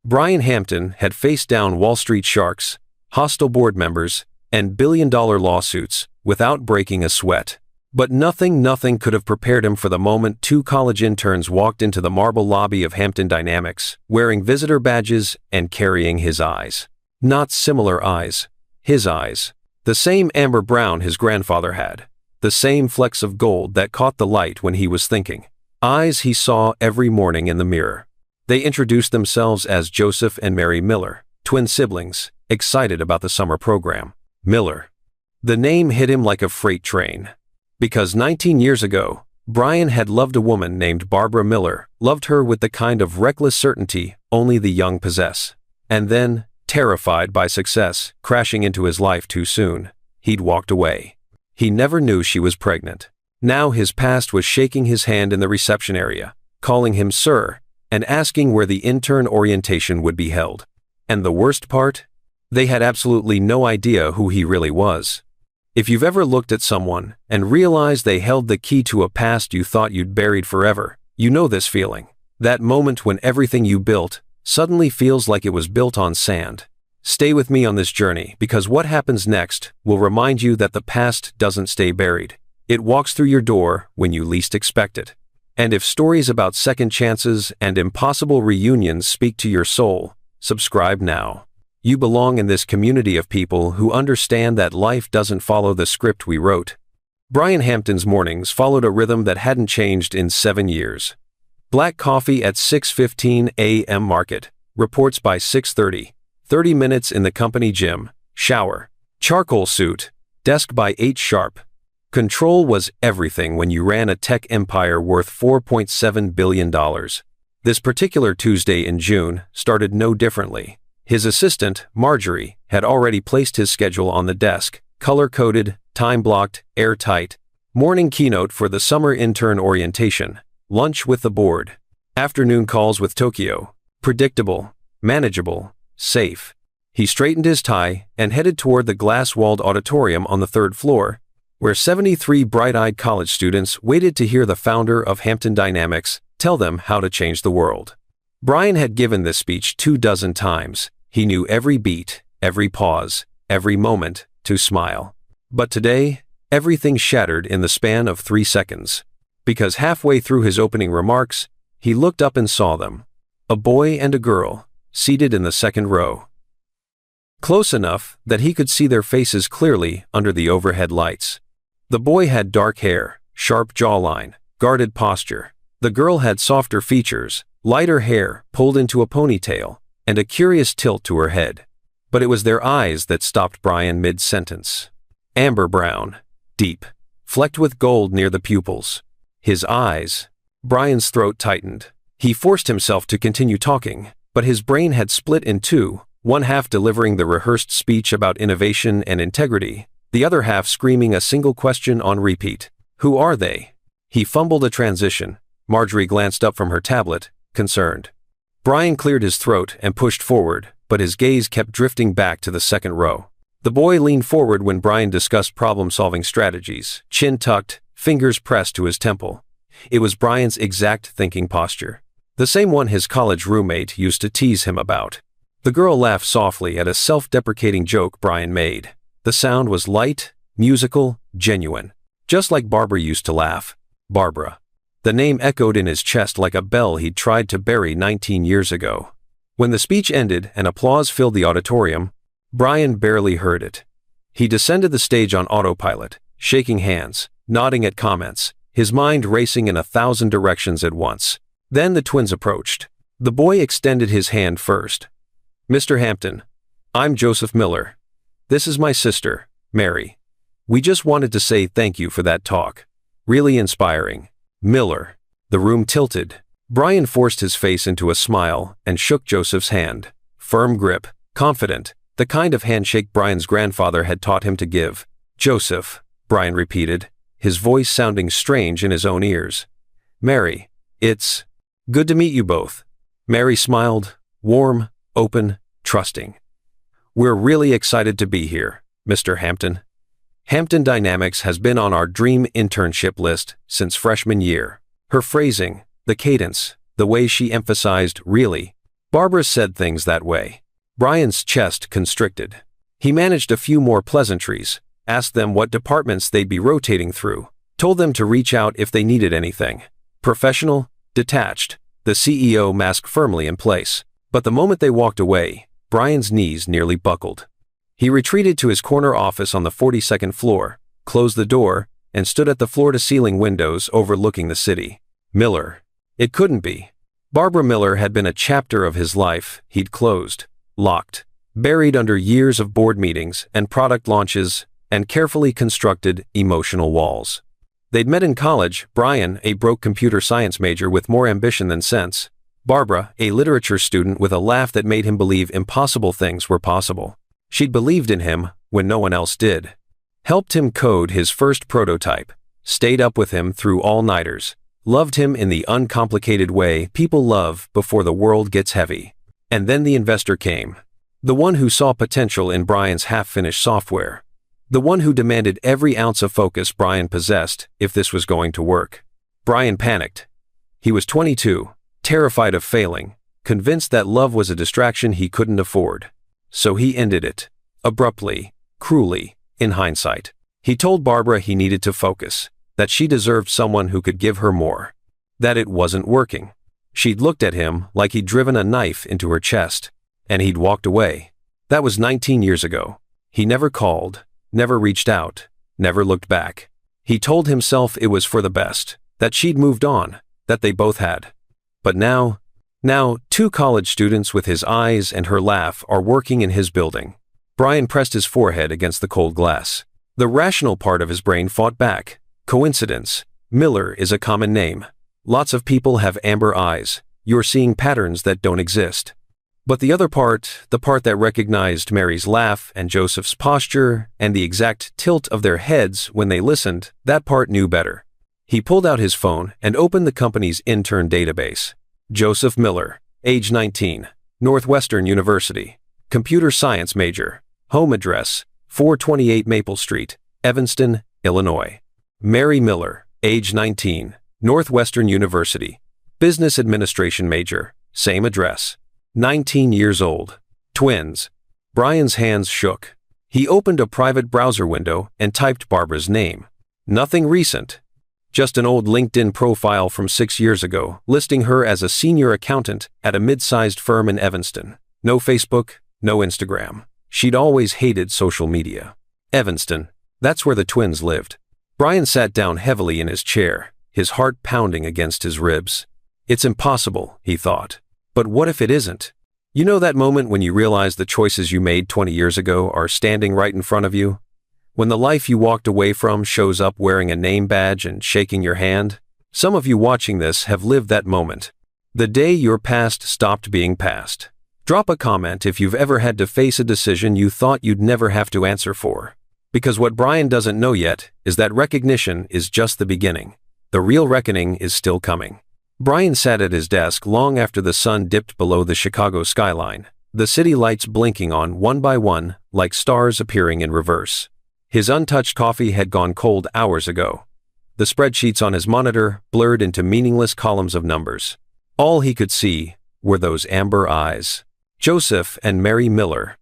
Brian Hampton had faced down Wall Street sharks, hostile board members, and billion-dollar lawsuits without breaking a sweat. But nothing could have prepared him for the moment two college interns walked into the marble lobby of Hampton Dynamics, wearing visitor badges and carrying his eyes. Not similar eyes. His eyes. The same amber brown his grandfather had. The same flecks of gold that caught the light when he was thinking. Eyes he saw every morning in the mirror. They introduced themselves as Joseph and Mary Miller, twin siblings, excited about the summer program. Miller. The name hit him like a freight train. Because 19 years ago, Brian had loved a woman named Barbara Miller, loved her with the kind of reckless certainty only the young possess. And then, terrified by success crashing into his life too soon, he'd walked away. He never knew she was pregnant. Now his past was shaking his hand in the reception area, calling him sir, and asking where the intern orientation would be held. And the worst part? They had absolutely no idea who he really was. If you've ever looked at someone and realized they held the key to a past you thought you'd buried forever, you know this feeling. That moment when everything you built suddenly feels like it was built on sand. Stay with me on this journey because what happens next will remind you that the past doesn't stay buried. It walks through your door when you least expect it. And if stories about second chances and impossible reunions speak to your soul, subscribe now. You belong in this community of people who understand that life doesn't follow the script we wrote. Brian Hampton's mornings followed a rhythm that hadn't changed in 7 years. Black coffee at 6:15 a.m. market, reports by 6:30, 30 minutes in the company gym, shower, charcoal suit, desk by 8 sharp. Control was everything when you ran a tech empire worth $4.7 billion. This particular Tuesday in June started no differently. His assistant, Marjorie, had already placed his schedule on the desk, color-coded, time-blocked, airtight. Morning keynote for the summer intern orientation, lunch with the board, afternoon calls with Tokyo. Predictable, manageable, safe. He straightened his tie and headed toward the glass-walled auditorium on the 3rd floor, where 73 bright-eyed college students waited to hear the founder of Hampton Dynamics tell them how to change the world. Brian had given this speech 24 times. He knew every beat, every pause, every moment to smile. But today, everything shattered in the span of 3 seconds. Because halfway through his opening remarks, he looked up and saw them. A boy and a girl, seated in the 2nd row. Close enough that he could see their faces clearly under the overhead lights. The boy had dark hair, sharp jawline, guarded posture. The girl had softer features, lighter hair pulled into a ponytail, and a curious tilt to her head. But it was their eyes that stopped Brian mid-sentence. Amber brown, deep, flecked with gold near the pupils. His eyes. Brian's throat tightened. He forced himself to continue talking, but his brain had split in two, one half delivering the rehearsed speech about innovation and integrity, the other half screaming a single question on repeat. Who are they? He fumbled a transition. Marjorie glanced up from her tablet, concerned. Brian cleared his throat and pushed forward, but his gaze kept drifting back to the 2nd row. The boy leaned forward when Brian discussed problem-solving strategies, chin tucked, fingers pressed to his temple. It was Brian's exact thinking posture. The same one his college roommate used to tease him about. The girl laughed softly at a self-deprecating joke Brian made. The sound was light, musical, genuine. Just like Barbara used to laugh. Barbara. The name echoed in his chest like a bell he'd tried to bury 19 years ago. When the speech ended and applause filled the auditorium, Brian barely heard it. He descended the stage on autopilot, shaking hands, nodding at comments, his mind racing in 1,000 directions at once. Then the twins approached. The boy extended his hand first. Mr. Hampton, I'm Joseph Miller. This is my sister, Mary. We just wanted to say thank you for that talk. Really inspiring. Miller. The room tilted. Brian forced his face into a smile and shook Joseph's hand. Firm grip, confident, the kind of handshake Brian's grandfather had taught him to give. Joseph, Brian repeated, his voice sounding strange in his own ears. Mary, it's good to meet you both. Mary smiled, warm, open, trusting. We're really excited to be here, Mr. Hampton. Hampton Dynamics has been on our dream internship list since freshman year. Her phrasing, the cadence, the way she emphasized really, Barbara said things that way. Brian's chest constricted. He managed a few more pleasantries, asked them what departments they'd be rotating through, told them to reach out if they needed anything. Professional, detached, the CEO mask firmly in place. But the moment they walked away, Brian's knees nearly buckled. He retreated to his corner office on the 42nd floor, closed the door, and stood at the floor-to-ceiling windows overlooking the city. Miller. It couldn't be. Barbara Miller had been a chapter of his life he'd closed, locked, buried under years of board meetings and product launches and carefully constructed emotional walls. They'd met in college, Brian, a broke computer science major with more ambition than sense, Barbara, a literature student with a laugh that made him believe impossible things were possible. She'd believed in him when no one else did. Helped him code his first prototype, stayed up with him through all-nighters, loved him in the uncomplicated way people love before the world gets heavy. And then the investor came. The one who saw potential in Brian's half-finished software. The one who demanded every ounce of focus Brian possessed if this was going to work. Brian panicked. He was 22, terrified of failing, convinced that love was a distraction he couldn't afford. So he ended it. Abruptly, cruelly, in hindsight. He told Barbara he needed to focus, that she deserved someone who could give her more. That it wasn't working. She'd looked at him like he'd driven a knife into her chest, and he'd walked away. That was 19 years ago. He never called, never reached out, never looked back. He told himself it was for the best, that she'd moved on, that they both had. But now, two college students with his eyes and her laugh are working in his building. Brian pressed his forehead against the cold glass. The rational part of his brain fought back. Coincidence. Miller is a common name. Lots of people have amber eyes. You're seeing patterns that don't exist. But the other part, the part that recognized Mary's laugh and Joseph's posture and the exact tilt of their heads when they listened, that part knew better. He pulled out his phone and opened the company's intern database. Joseph Miller, age 19, Northwestern University, computer science major, home address, 428 Maple Street, Evanston, Illinois. Mary Miller, age 19, Northwestern University, business administration major, same address. 19 years old. Twins. Brian's hands shook. He opened a private browser window and typed Barbara's name. Nothing recent. Just an old LinkedIn profile from 6 years ago, listing her as a senior accountant at a mid-sized firm in Evanston. No Facebook, no Instagram. She'd always hated social media. Evanston. That's where the twins lived. Brian sat down heavily in his chair, his heart pounding against his ribs. It's impossible, he thought. But what if it isn't? You know that moment when you realize the choices you made 20 years ago are standing right in front of you? When the life you walked away from shows up wearing a name badge and shaking your hand? Some of you watching this have lived that moment. The day your past stopped being past. Drop a comment if you've ever had to face a decision you thought you'd never have to answer for. Because what Brian doesn't know yet is that recognition is just the beginning. The real reckoning is still coming. Brian sat at his desk long after the sun dipped below the Chicago skyline, the city lights blinking on one by one like stars appearing in reverse. His untouched coffee had gone cold hours ago. The spreadsheets on his monitor blurred into meaningless columns of numbers. All he could see were those amber eyes. Joseph and Mary Miller.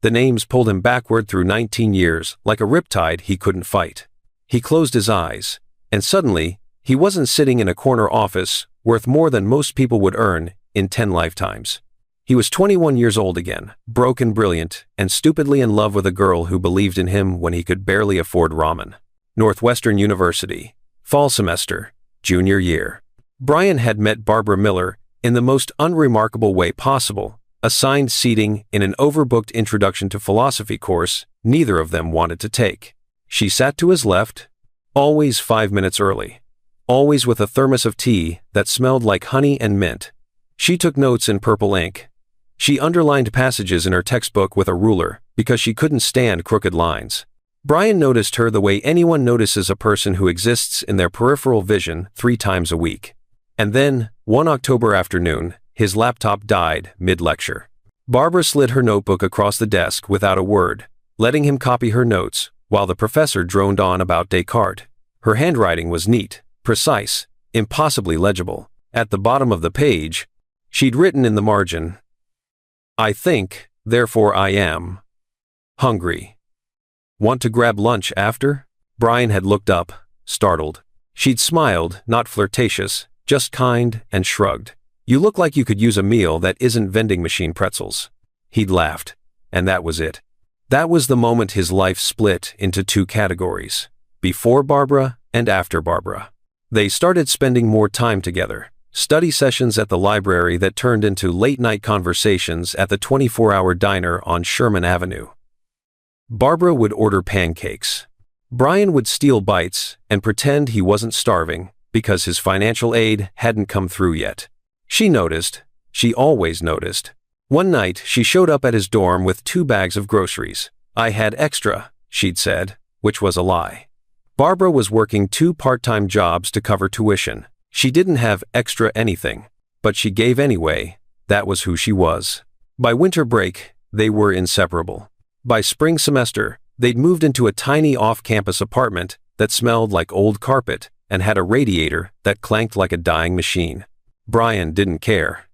The names pulled him backward through 19 years like a riptide he couldn't fight. He closed his eyes, and suddenly, he wasn't sitting in a corner office worth more than most people would earn in 10 lifetimes. He was 21 years old again, broke and brilliant, and stupidly in love with a girl who believed in him when he could barely afford ramen. Northwestern University, fall semester, junior year. Brian had met Barbara Miller in the most unremarkable way possible, assigned seating in an overbooked introduction to philosophy course neither of them wanted to take. She sat to his left, always 5 minutes early. Always with a thermos of tea that smelled like honey and mint. She took notes in purple ink. She underlined passages in her textbook with a ruler because she couldn't stand crooked lines. Brian noticed her the way anyone notices a person who exists in their peripheral vision 3 times a week. And then, one October afternoon, his laptop died mid-lecture. Barbara slid her notebook across the desk without a word, letting him copy her notes while the professor droned on about Descartes. Her handwriting was neat, precise, impossibly legible. At the bottom of the page, she'd written in the margin, I think, therefore I am hungry. Want to grab lunch after? Brian had looked up, startled. She'd smiled, not flirtatious, just kind, and shrugged. You look like you could use a meal that isn't vending machine pretzels. He'd laughed. And that was it. That was the moment his life split into two categories. Before Barbara and after Barbara. They started spending more time together. Study sessions at the library that turned into late-night conversations at the 24-hour diner on Sherman Avenue. Barbara would order pancakes. Brian would steal bites and pretend he wasn't starving because his financial aid hadn't come through yet. She noticed. She always noticed. One night, she showed up at his dorm with 2 bags of groceries. I had extra, she'd said, which was a lie. Barbara was working 2 part-time jobs to cover tuition. She didn't have extra anything, but she gave anyway. That was who she was. By winter break, they were inseparable. By spring semester, they'd moved into a tiny off-campus apartment that smelled like old carpet and had a radiator that clanked like a dying machine. Brian didn't care.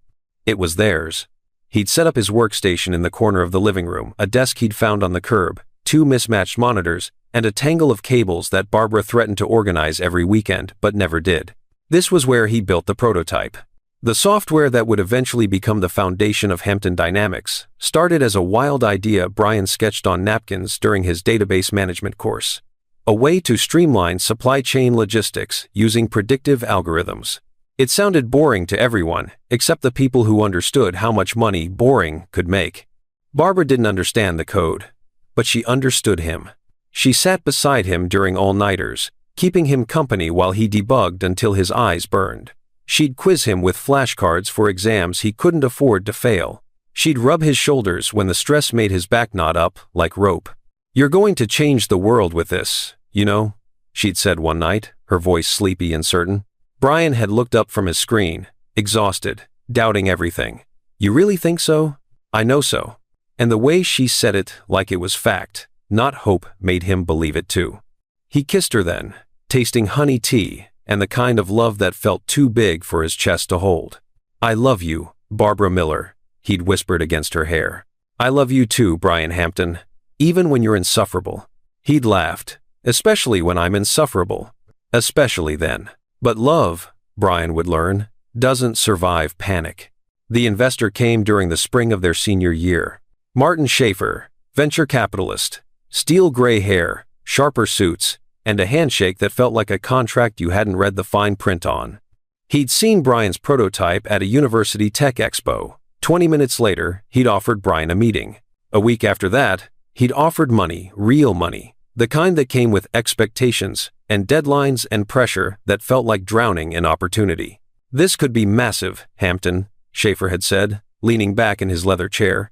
It was theirs. He'd set up his workstation in the corner of the living room, a desk he'd found on the curb, 2 mismatched monitors, and a tangle of cables that Barbara threatened to organize every weekend, but never did. This was where he built the prototype. The software that would eventually become the foundation of Hampton Dynamics started as a wild idea Brian sketched on napkins during his database management course. A way to streamline supply chain logistics using predictive algorithms. It sounded boring to everyone, except the people who understood how much money boring could make. Barbara didn't understand the code, but she understood him. She sat beside him during all-nighters, keeping him company while he debugged until his eyes burned. She'd quiz him with flashcards for exams he couldn't afford to fail. She'd rub his shoulders when the stress made his back knot up like rope. "You're going to change the world with this, you know," she'd said one night, her voice sleepy and certain. Brian had looked up from his screen, exhausted, doubting everything. "You really think so?" "I know so." And the way she said it like it was fact, not hope, made him believe it too. He kissed her then, tasting honey tea and the kind of love that felt too big for his chest to hold. "I love you, Barbara Miller," he'd whispered against her hair. "I love you too, Brian Hampton, even when you're insufferable." He'd laughed. "Especially when I'm insufferable." Especially then. But love, Brian would learn, doesn't survive panic. The investor came during the spring of their senior year. Martin Schaefer, venture capitalist, steel gray hair, sharper suits, and a handshake that felt like a contract you hadn't read the fine print on. He'd seen Brian's prototype at a university tech expo. 20 minutes later, he'd offered Brian a meeting. A week after that, he'd offered money, real money, the kind that came with expectations and deadlines and pressure that felt like drowning in opportunity. "This could be massive, Hampton," Schaefer had said, leaning back in his leather chair.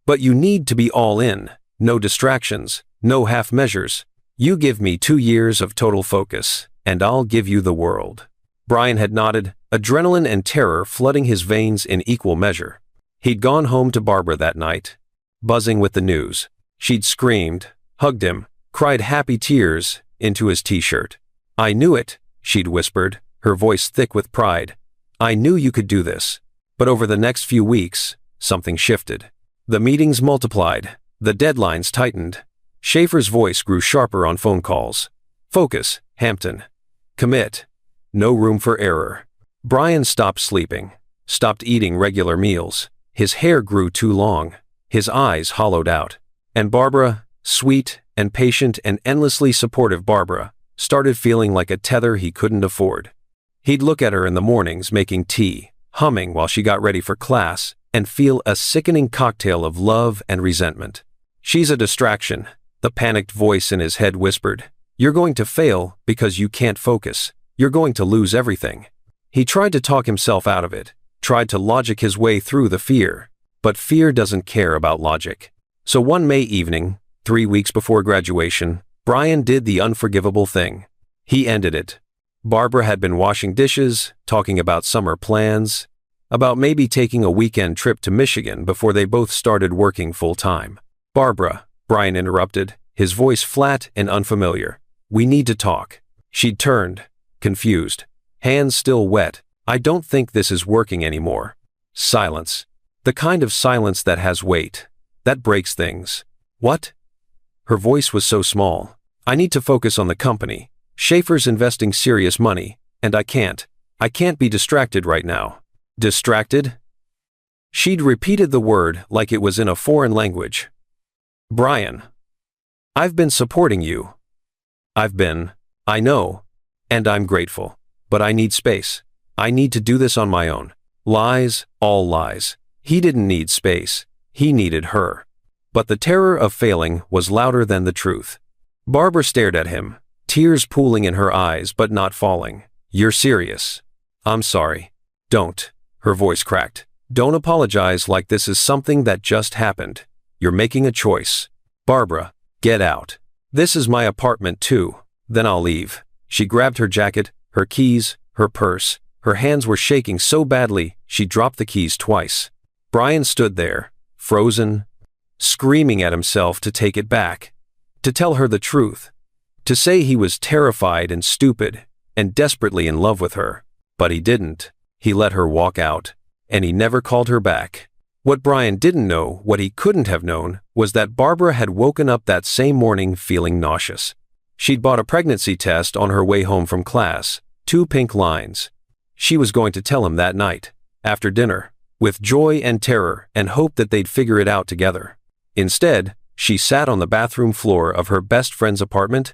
"But you need to be all in, no distractions, no half measures. You give me 2 years of total focus, and I'll give you the world." Brian had nodded, adrenaline and terror flooding his veins in equal measure. He'd gone home to Barbara that night, buzzing with the news. She'd screamed, hugged him, cried happy tears into his t-shirt. "I knew it," she'd whispered, her voice thick with pride. "I knew you could do this." But over the next few weeks, something shifted. The meetings multiplied, the deadlines tightened. Schaefer's voice grew sharper on phone calls. "Focus, Hampton. Commit. No room for error." Brian stopped sleeping, stopped eating regular meals. His hair grew too long. His eyes hollowed out. And Barbara, sweet and patient and endlessly supportive Barbara, started feeling like a tether he couldn't afford. He'd look at her in the mornings making tea, humming while she got ready for class, and feel a sickening cocktail of love and resentment. "She's a distraction," the panicked voice in his head whispered. "You're going to fail because you can't focus. You're going to lose everything." He tried to talk himself out of it, tried to logic his way through the fear. But fear doesn't care about logic. So one May evening, 3 weeks before graduation, Brian did the unforgivable thing. He ended it. Barbara had been washing dishes, talking about summer plans, about maybe taking a weekend trip to Michigan before they both started working full-time. "Barbara," Brian interrupted, his voice flat and unfamiliar. "We need to talk." She'd turned, confused, hands still wet. "I don't think this is working anymore." Silence. The kind of silence that has weight, that breaks things. What? Her voice was so small. I need to focus on the company. Schaefer's investing serious money, and I can't be distracted right now. Distracted? She'd repeated the word like it was in a foreign language. Brian. I've been supporting you. I know, and I'm grateful. But I need space. I need to do this on my own. Lies, all lies. He didn't need space. He needed her. But the terror of failing was louder than the truth. Barbara stared at him, tears pooling in her eyes but not falling. You're serious? I'm sorry. Don't. Her voice cracked. Don't apologize like this is something that just happened. You're making a choice. Barbara, get out. This is my apartment too. Then I'll leave. She grabbed her jacket, her keys, her purse. Her hands were shaking so badly, she dropped the keys twice. Brian stood there, frozen, screaming at himself to take it back, to tell her the truth, to say he was terrified and stupid and desperately in love with her. But he didn't. He let her walk out, and he never called her back. What Brian didn't know, what he couldn't have known, was that Barbara had woken up that same morning feeling nauseous. She'd bought a pregnancy test on her way home from class, 2 pink lines. She was going to tell him that night, after dinner, with joy and terror and hope that they'd figure it out together. Instead, she sat on the bathroom floor of her best friend's apartment,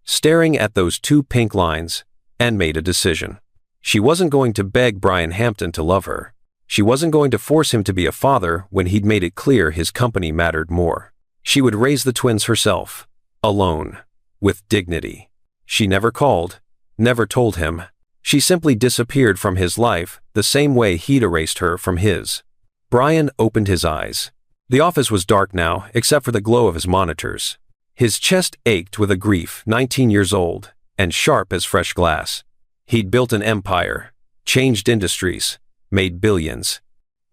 staring at those 2 pink lines, and made a decision. She wasn't going to beg Brian Hampton to love her. She wasn't going to force him to be a father when he'd made it clear his company mattered more. She would raise the twins herself, alone, with dignity. She never called, never told him. She simply disappeared from his life the same way he'd erased her from his. Brian opened his eyes. The office was dark now, except for the glow of his monitors. His chest ached with a grief 19 years old, and sharp as fresh glass. He'd built an empire, changed industries, made billions.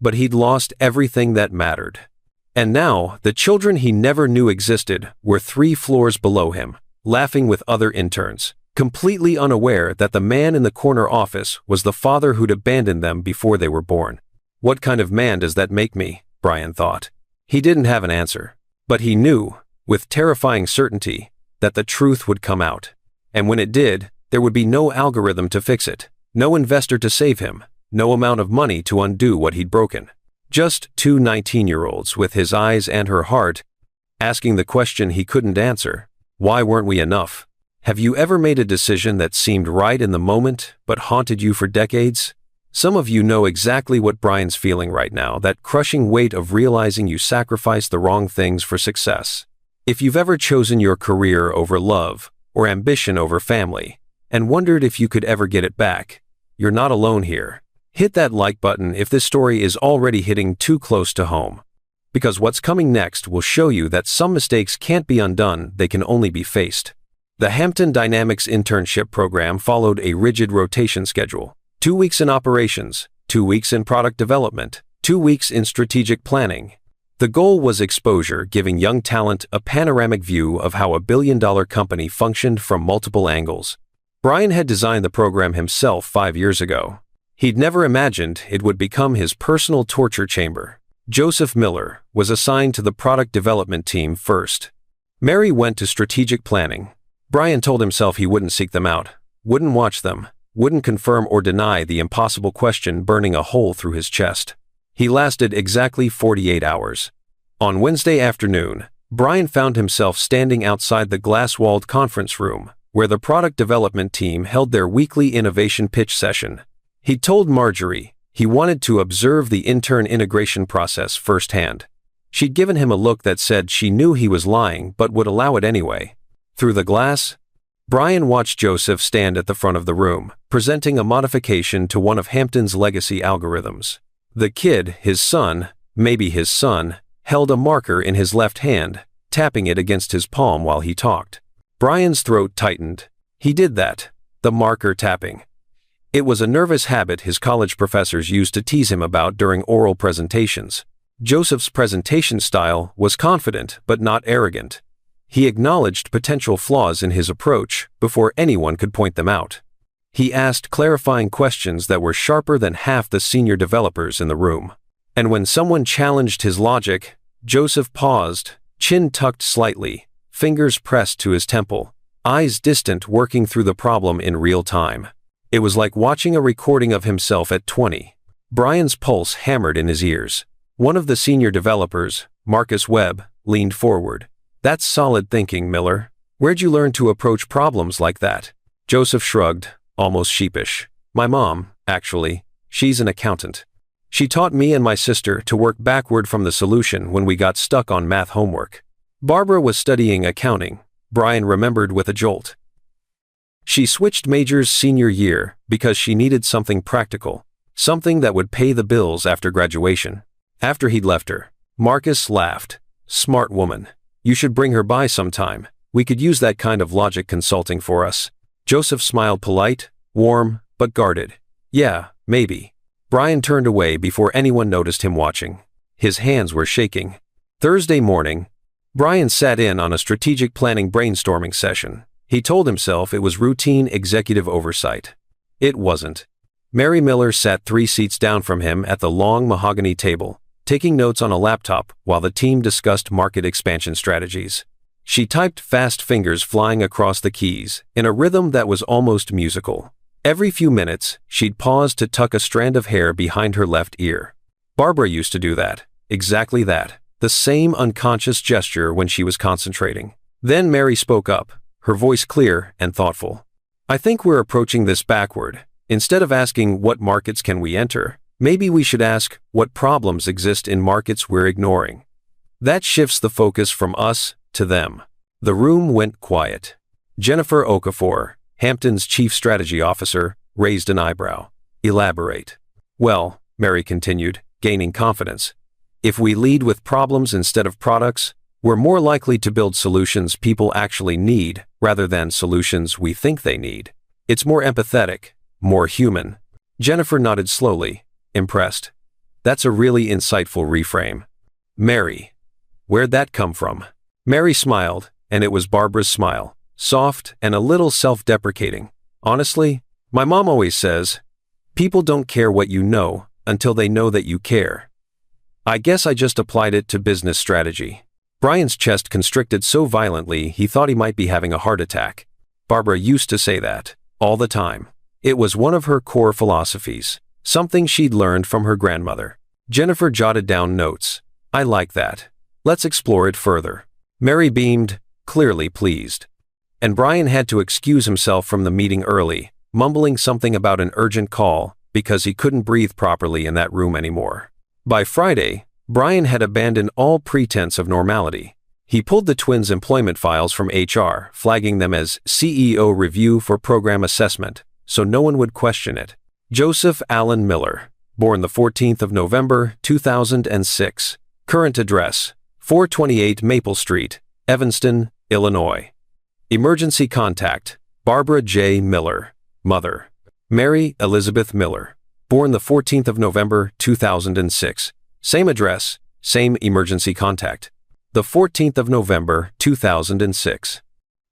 But he'd lost everything that mattered. And now, the children he never knew existed were 3 floors below him, laughing with other interns, completely unaware that the man in the corner office was the father who'd abandoned them before they were born. What kind of man does that make me? Brian thought. He didn't have an answer, but he knew, with terrifying certainty, that the truth would come out. And when it did, there would be no algorithm to fix it, no investor to save him, no amount of money to undo what he'd broken. Just 2 19-year-olds with his eyes and her heart, asking the question he couldn't answer. Why weren't we enough? Have you ever made a decision that seemed right in the moment but haunted you for decades? Some of you know exactly what Brian's feeling right now, that crushing weight of realizing you sacrificed the wrong things for success. If you've ever chosen your career over love, or ambition over family, and wondered if you could ever get it back, you're not alone here. Hit that like button if this story is already hitting too close to home. Because what's coming next will show you that some mistakes can't be undone, they can only be faced. The Hampton Dynamics internship program followed a rigid rotation schedule. 2 weeks in operations, 2 weeks in product development, 2 weeks in strategic planning. The goal was exposure, giving young talent a panoramic view of how a billion-dollar company functioned from multiple angles. Brian had designed the program himself 5 years ago. He'd never imagined it would become his personal torture chamber. Joseph Miller was assigned to the product development team first. Mary went to strategic planning. Brian told himself he wouldn't seek them out, wouldn't watch them, wouldn't confirm or deny the impossible question burning a hole through his chest. He lasted exactly 48 hours. On Wednesday afternoon, Brian found himself standing outside the glass-walled conference room, where the product development team held their weekly innovation pitch session. He told Marjorie he wanted to observe the intern integration process firsthand. She'd given him a look that said she knew he was lying but would allow it anyway. Through the glass, Brian watched Joseph stand at the front of the room, presenting a modification to one of Hampton's legacy algorithms. The kid, his son, maybe his son, held a marker in his left hand, tapping it against his palm while he talked. Brian's throat tightened. He did that, the marker tapping. It was a nervous habit his college professors used to tease him about during oral presentations. Joseph's presentation style was confident but not arrogant. He acknowledged potential flaws in his approach before anyone could point them out. He asked clarifying questions that were sharper than half the senior developers in the room. And when someone challenged his logic, Joseph paused, chin tucked slightly, fingers pressed to his temple, eyes distant, working through the problem in real time. It was like watching a recording of himself at 20. Brian's pulse hammered in his ears. One of the senior developers, Marcus Webb, leaned forward. "That's solid thinking, Miller. Where'd you learn to approach problems like that?" Joseph shrugged, almost sheepish. "My mom, actually. She's an accountant. She taught me and my sister to work backward from the solution when we got stuck on math homework." Barbara was studying accounting, Brian remembered with a jolt. She switched majors senior year because she needed something practical, something that would pay the bills after graduation. After he'd left her, Marcus laughed. "Smart woman. You should bring her by sometime. We could use that kind of logic consulting for us." Joseph smiled, polite, warm, but guarded. "Yeah, maybe." Brian turned away before anyone noticed him watching. His hands were shaking. Thursday morning, Brian sat in on a strategic planning brainstorming session. He told himself it was routine executive oversight. It wasn't. Mary Miller sat 3 seats down from him at the long mahogany table, taking notes on a laptop while the team discussed market expansion strategies. She typed, fast fingers flying across the keys, in a rhythm that was almost musical. Every few minutes, she'd pause to tuck a strand of hair behind her left ear. Barbara used to do that, exactly that, the same unconscious gesture when she was concentrating. Then Mary spoke up, her voice clear and thoughtful. "I think we're approaching this backward. Instead of asking what markets can we enter, maybe we should ask what problems exist in markets we're ignoring. That shifts the focus from us to them." The room went quiet. Jennifer Okafor, Hampton's chief strategy officer, raised an eyebrow. "Elaborate." "Well," Mary continued, gaining confidence, "if we lead with problems instead of products, we're more likely to build solutions people actually need rather than solutions we think they need. It's more empathetic, more human." Jennifer nodded slowly, impressed. "That's a really insightful reframe." "Mary, where'd that come from?" Mary smiled, and it was Barbara's smile, soft and a little self-deprecating. "Honestly, my mom always says, people don't care what you know until they know that you care. I guess I just applied it to business strategy." Brian's chest constricted so violently he thought he might be having a heart attack. Barbara used to say that, all the time. It was one of her core philosophies, something she'd learned from her grandmother. Jennifer jotted down notes. "I like that. Let's explore it further." Mary beamed, clearly pleased. And Brian had to excuse himself from the meeting early, mumbling something about an urgent call because he couldn't breathe properly in that room anymore. By Friday, Brian had abandoned all pretense of normality. He pulled the twins' employment files from HR, flagging them as CEO review for program assessment, so no one would question it. Joseph Allen Miller, born the 14th of November, 2006. Current address, 428 Maple Street, Evanston, Illinois. Emergency contact, Barbara J. Miller, mother. Mary Elizabeth Miller, born the 14th of November, 2006. Same address, same emergency contact. The 14th of November, 2006.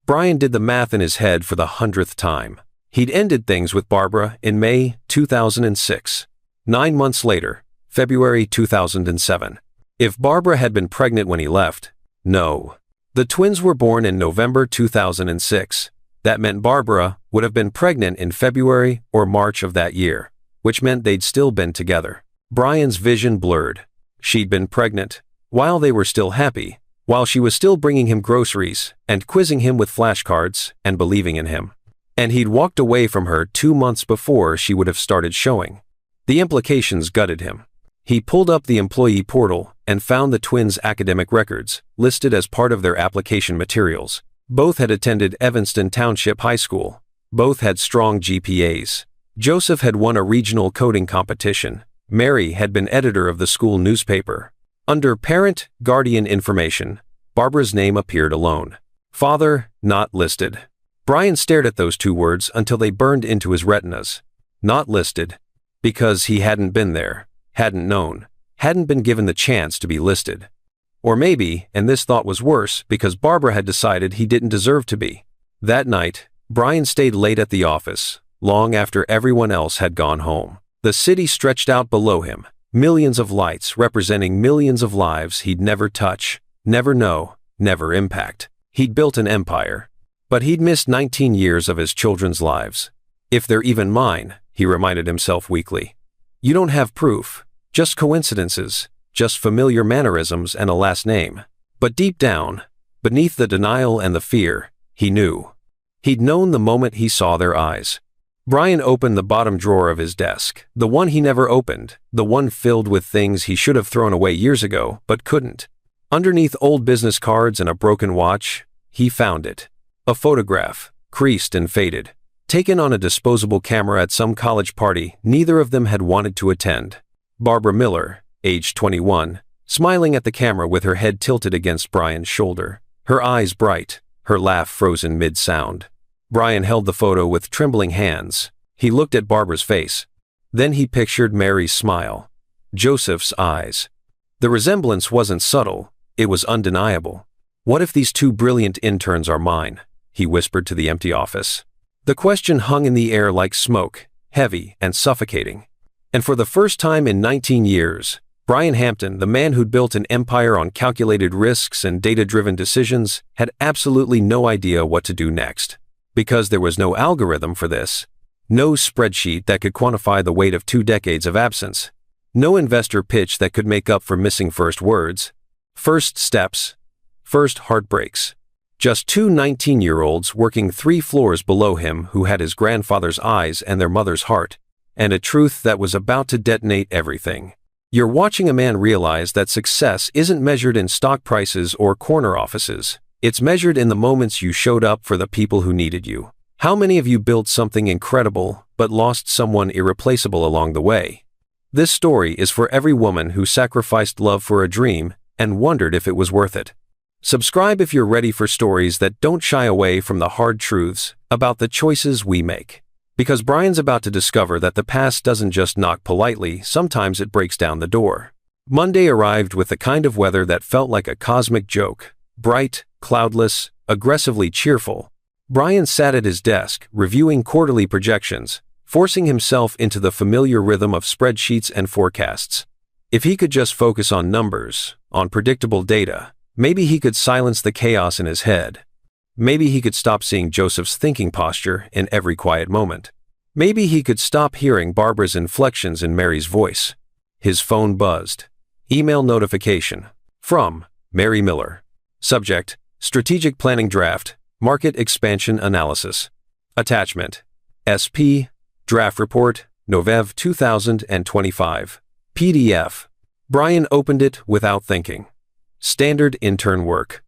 Brian did the math in his head for the 100th time. He'd ended things with Barbara in May 2006. 9 months later, February 2007. If Barbara had been pregnant when he left, no. The twins were born in November 2006. That meant Barbara would have been pregnant in February or March of that year, which meant they'd still been together. Brian's vision blurred. She'd been pregnant, while they were still happy, while she was still bringing him groceries and quizzing him with flashcards and believing in him. And he'd walked away from her 2 months before she would have started showing. The implications gutted him. He pulled up the employee portal and found the twins' academic records, listed as part of their application materials. Both had attended Evanston Township High School. Both had strong GPAs. Joseph had won a regional coding competition. Mary had been editor of the school newspaper. Under parent, guardian information, Barbara's name appeared alone. Father, not listed. Brian stared at those 2 words until they burned into his retinas. Not listed. Because he hadn't been there, hadn't known, hadn't been given the chance to be listed. Or maybe, and this thought was worse, because Barbara had decided he didn't deserve to be. That night, Brian stayed late at the office, long after everyone else had gone home. The city stretched out below him, Millions of lights representing millions of lives he'd never touch, never know, never impact. He'd built an empire. But he'd missed 19 years of his children's lives. If they're even mine, he reminded himself weakly. You don't have proof, just coincidences, just familiar mannerisms and a last name. But deep down, beneath the denial and the fear, he knew. He'd known the moment he saw their eyes. Brian opened the bottom drawer of his desk, the one he never opened, the one filled with things he should have thrown away years ago, but couldn't. Underneath old business cards and a broken watch, he found it. A photograph, creased and faded, taken on a disposable camera at some college party neither of them had wanted to attend. Barbara Miller, age 21, smiling at the camera with her head tilted against Brian's shoulder, her eyes bright, her laugh frozen mid-sound. Brian held the photo with trembling hands. He looked at Barbara's face. Then he pictured Mary's smile. Joseph's eyes. The resemblance wasn't subtle, it was undeniable. What if these two brilliant interns are mine? He whispered to the empty office. The question hung in the air like smoke, heavy and suffocating. And for the first time in 19 years, Brian Hampton, the man who'd built an empire on calculated risks and data-driven decisions, had absolutely no idea what to do next. Because there was no algorithm for this. No spreadsheet that could quantify the weight of 2 decades of absence. No investor pitch that could make up for missing first words, first steps, first heartbreaks. Just 2 19-year-olds working 3 floors below him who had his grandfather's eyes and their mother's heart, and a truth that was about to detonate everything. You're watching a man realize that success isn't measured in stock prices or corner offices. It's measured in the moments you showed up for the people who needed you. How many of you built something incredible but lost someone irreplaceable along the way? This story is for every woman who sacrificed love for a dream and wondered if it was worth it. Subscribe if you're ready for stories that don't shy away from the hard truths about the choices we make. Because Brian's about to discover that the past doesn't just knock politely, sometimes it breaks down the door. Monday arrived with the kind of weather that felt like a cosmic joke. Bright, cloudless, aggressively cheerful. Brian sat at his desk, reviewing quarterly projections, forcing himself into the familiar rhythm of spreadsheets and forecasts. If he could just focus on numbers, on predictable data, maybe he could silence the chaos in his head. Maybe he could stop seeing Joseph's thinking posture in every quiet moment. Maybe he could stop hearing Barbara's inflections in Mary's voice. His phone buzzed. Email notification. From Mary Miller. Subject: Strategic Planning Draft, Market Expansion Analysis. Attachment: SP, Draft Report, November 2025. PDF. Brian opened it without thinking. Standard intern work.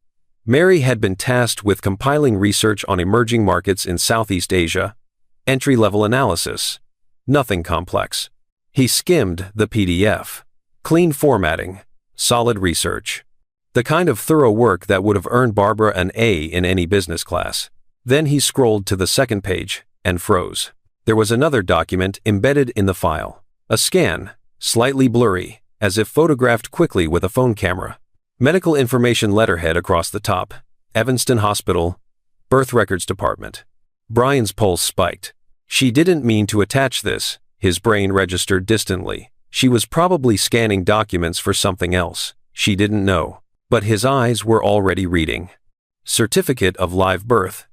Mary had been tasked with compiling research on emerging markets in Southeast Asia. Entry-level analysis. Nothing complex. He skimmed the PDF. Clean formatting. Solid research. The kind of thorough work that would have earned Barbara an A in any business class. Then he scrolled to the second page and froze. There was another document embedded in the file. A scan, slightly blurry, as if photographed quickly with a phone camera. Medical information letterhead across the top. Evanston Hospital, Birth Records Department. Brian's pulse spiked. She didn't mean to attach this, his brain registered distantly. She was probably scanning documents for something else. She didn't know. But his eyes were already reading. Certificate of live birth.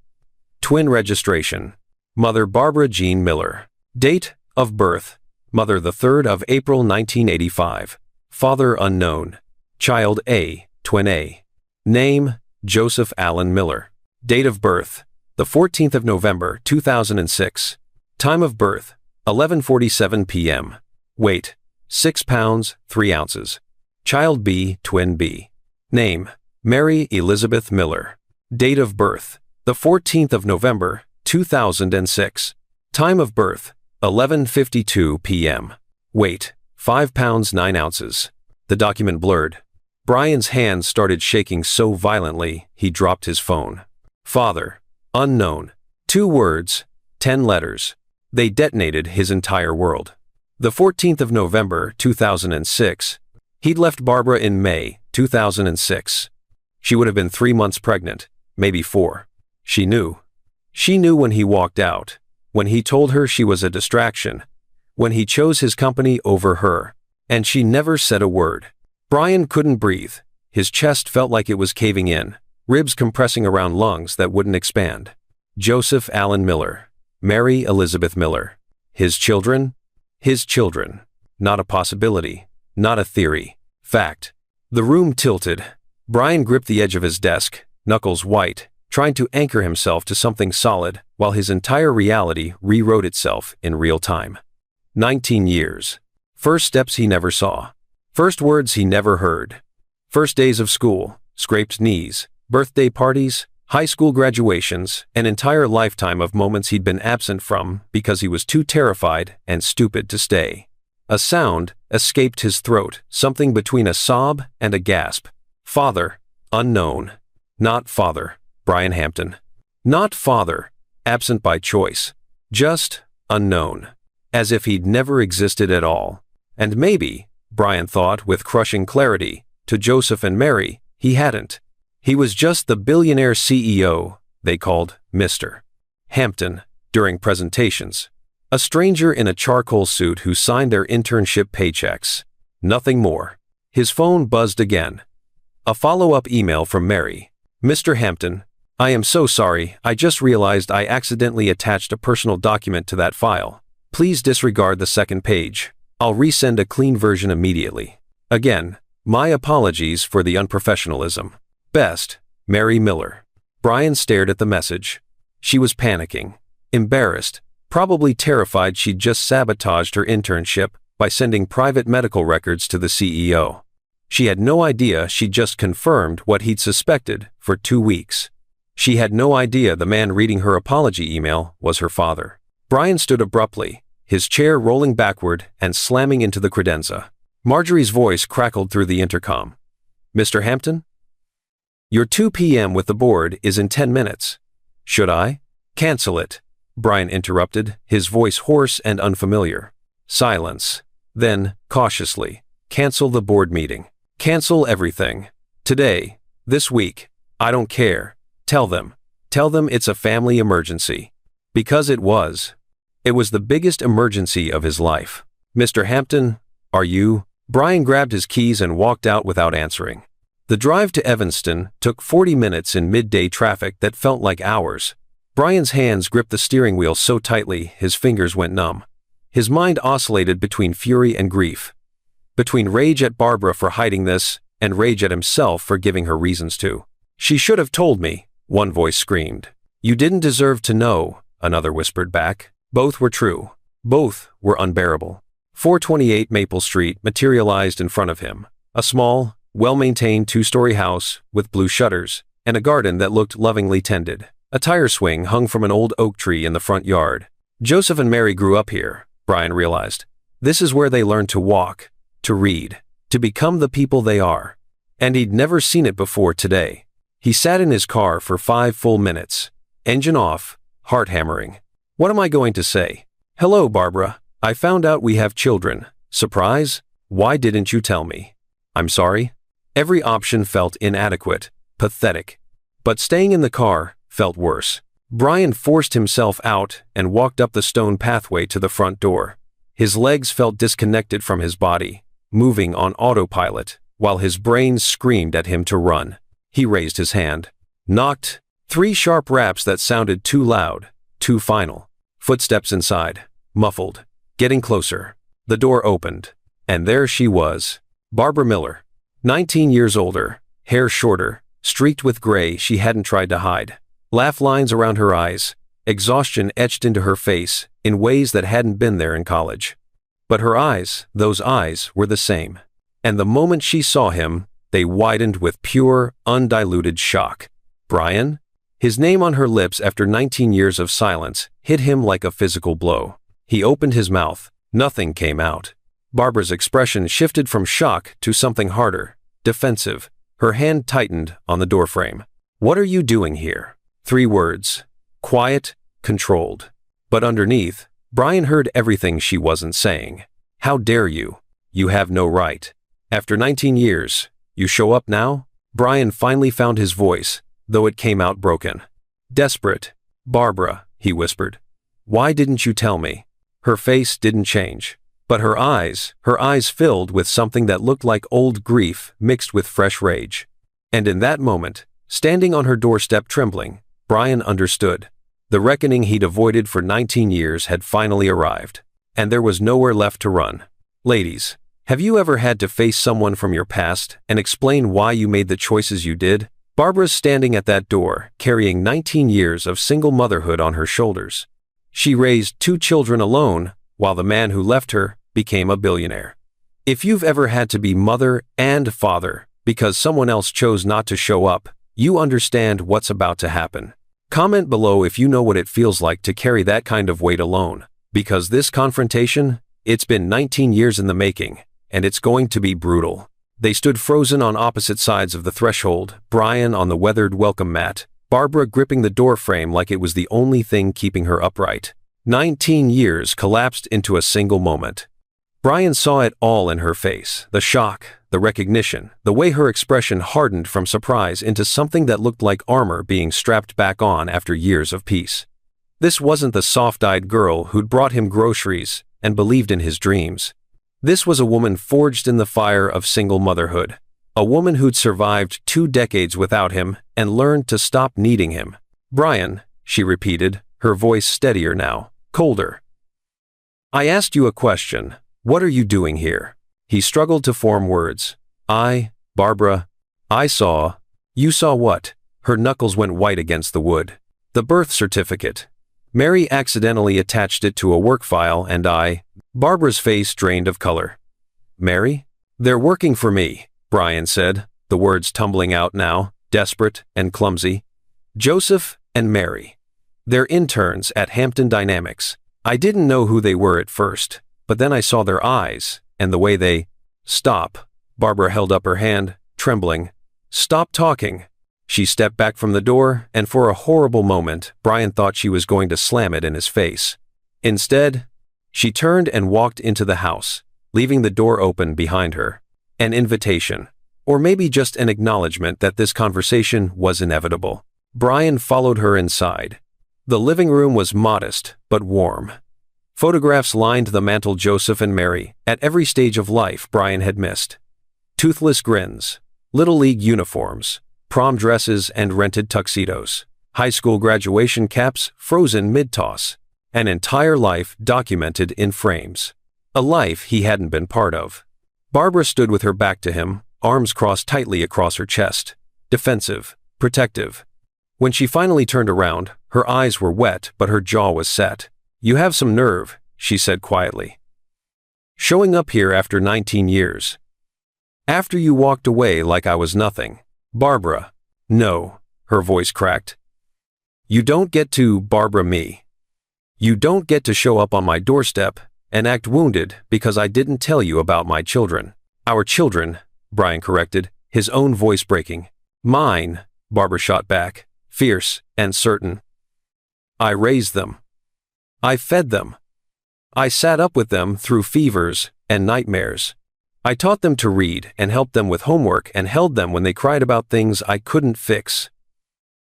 Twin registration. Mother Barbara Jean Miller. Date of birth. Mother the 3rd of April 1985. Father unknown. Child A, twin A. Name, Joseph Allen Miller. Date of birth, the 14th of November 2006. Time of birth, 11:47 p.m. Weight, 6 pounds, 3 ounces. Child B, twin B. Name, Mary Elizabeth Miller. Date of birth, the 14th of November 2006. Time of birth, 11:52 p.m. Weight, 5 pounds, 9 ounces. The document blurred. Brian's hands started shaking so violently, he dropped his phone. Father. Unknown. 2 words, 10 letters. They detonated his entire world. The 14th of November 2006. He'd left Barbara in May 2006. She would have been 3 months pregnant, maybe 4. She knew. She knew when he walked out, when he told her she was a distraction, when he chose his company over her. And she never said a word. Brian couldn't breathe. His chest felt like it was caving in, ribs compressing around lungs that wouldn't expand. Joseph Allen Miller. Mary Elizabeth Miller. His children? His children. Not a possibility. Not a theory. Fact. The room tilted. Brian gripped the edge of his desk, knuckles white, trying to anchor himself to something solid, while his entire reality rewrote itself in real time. 19 years. First steps he never saw. First words he never heard. First days of school, scraped knees, birthday parties, high school graduations, an entire lifetime of moments he'd been absent from because he was too terrified and stupid to stay. A sound escaped his throat, something between a sob and a gasp. Father. Unknown. Not father. Brian Hampton. Not father. Absent by choice. Just unknown. As if he'd never existed at all. And maybe, Brian thought with crushing clarity, to Joseph and Mary, he hadn't. He was just the billionaire CEO they called Mr. Hampton during presentations. A stranger in a charcoal suit who signed their internship paychecks. Nothing more. His phone buzzed again. A follow-up email from Mary. Mr. Hampton, I am so sorry, I just realized I accidentally attached a personal document to that file. Please disregard the second page. I'll resend a clean version immediately. Again, my apologies for the unprofessionalism. Best, Mary Miller. Brian stared at the message. She was panicking, embarrassed, probably terrified she'd just sabotaged her internship by sending private medical records to the CEO. She had no idea she'd just confirmed what he'd suspected for 2 weeks. She had no idea the man reading her apology email was her father. Brian stood abruptly, his chair rolling backward and slamming into the credenza. Marjorie's voice crackled through the intercom. Mr. Hampton? Your 2 p.m. with the board is in 10 minutes. Should I? Cancel it, Brian interrupted, his voice hoarse and unfamiliar. Silence. Then, cautiously, cancel the board meeting. Cancel everything. Today. This week. I don't care. Tell them. Tell them it's a family emergency. Because it was. It was the biggest emergency of his life. Mr. Hampton, are you? Brian grabbed his keys and walked out without answering. The drive to Evanston took 40 minutes in midday traffic that felt like hours. Brian's hands gripped the steering wheel so tightly his fingers went numb. His mind oscillated between fury and grief. Between rage at Barbara for hiding this, and rage at himself for giving her reasons to. She should have told me, one voice screamed. You didn't deserve to know, another whispered back. Both were true. Both were unbearable. 428 Maple Street materialized in front of him. A small, well-maintained 2-story house with blue shutters, and a garden that looked lovingly tended. A tire swing hung from an old oak tree in the front yard. Joseph and Mary grew up here, Brian realized. This is where they learned to walk, to read, to become the people they are. And he'd never seen it before today. He sat in his car for 5 full minutes. Engine off, heart hammering. What am I going to say? Hello, Barbara. I found out we have children. Surprise? Why didn't you tell me? I'm sorry. Every option felt inadequate, pathetic. But staying in the car felt worse. Brian forced himself out and walked up the stone pathway to the front door. His legs felt disconnected from his body, moving on autopilot, while his brain screamed at him to run. He raised his hand. Knocked. 3 sharp raps that sounded too loud, too final. Footsteps inside, muffled, getting closer. The door opened, and there she was. Barbara Miller. 19 years older, hair shorter, streaked with gray she hadn't tried to hide. Laugh lines around her eyes, exhaustion etched into her face in ways that hadn't been there in college. But her eyes, those eyes, were the same. And the moment she saw him, they widened with pure, undiluted shock. Brian? His name on her lips after 19 years of silence hit him like a physical blow. He opened his mouth. Nothing came out. Barbara's expression shifted from shock to something harder, defensive. Her hand tightened on the doorframe. What are you doing here? 3 words. Quiet, controlled. But underneath, Brian heard everything she wasn't saying. How dare you? You have no right. After 19 years, you show up now? Brian finally found his voice, though it came out broken. Desperate. Barbara, he whispered. Why didn't you tell me? Her face didn't change. But her eyes filled with something that looked like old grief mixed with fresh rage. And in that moment, standing on her doorstep trembling, Brian understood. The reckoning he'd avoided for 19 years had finally arrived, and there was nowhere left to run. Ladies, have you ever had to face someone from your past and explain why you made the choices you did? Barbara's standing at that door, carrying 19 years of single motherhood on her shoulders. She raised 2 children alone, while the man who left her became a billionaire. If you've ever had to be mother and father because someone else chose not to show up, you understand what's about to happen. Comment below if you know what it feels like to carry that kind of weight alone, because this confrontation, it's been 19 years in the making, and it's going to be brutal. They stood frozen on opposite sides of the threshold, Brian on the weathered welcome mat, Barbara gripping the doorframe like it was the only thing keeping her upright. 19 years collapsed into a single moment. Brian saw it all in her face, the shock, the recognition, the way her expression hardened from surprise into something that looked like armor being strapped back on after years of peace. This wasn't the soft-eyed girl who'd brought him groceries and believed in his dreams. This was a woman forged in the fire of single motherhood, a woman who'd survived 2 decades without him and learned to stop needing him. "Brian," she repeated, her voice steadier now, colder. "I asked you a question. What are you doing here?" He struggled to form words. Barbara, I saw." "You saw what?" Her knuckles went white against the wood. "The birth certificate. Mary accidentally attached it to a work file and Barbara's face drained of color. "Mary? They're working for me," Brian said, the words tumbling out now, desperate and clumsy. "Joseph and Mary. They're interns at Hampton Dynamics. I didn't know who they were at first, but then I saw their eyes, and the way they—" "Stop." Barbara held up her hand, trembling. "Stop talking." She stepped back from the door, and for a horrible moment, Brian thought she was going to slam it in his face. Instead, she turned and walked into the house, leaving the door open behind her. An invitation, or maybe just an acknowledgement that this conversation was inevitable. Brian followed her inside. The living room was modest, but warm. Photographs lined the mantel. Joseph and Mary, at every stage of life Brian had missed. Toothless grins, Little League uniforms, prom dresses and rented tuxedos, high school graduation caps frozen mid-toss, an entire life documented in frames. A life he hadn't been part of. Barbara stood with her back to him, arms crossed tightly across her chest, defensive, protective. When she finally turned around, her eyes were wet but her jaw was set. "You have some nerve," she said quietly. "Showing up here after 19 years. After you walked away like I was nothing." "Barbara." "No," her voice cracked. "You don't get to Barbara me. You don't get to show up on my doorstep and act wounded because I didn't tell you about my children." "Our children," Brian corrected, his own voice breaking. "Mine," Barbara shot back, fierce and certain. "I raised them. I fed them. I sat up with them through fevers and nightmares. I taught them to read and helped them with homework and held them when they cried about things I couldn't fix."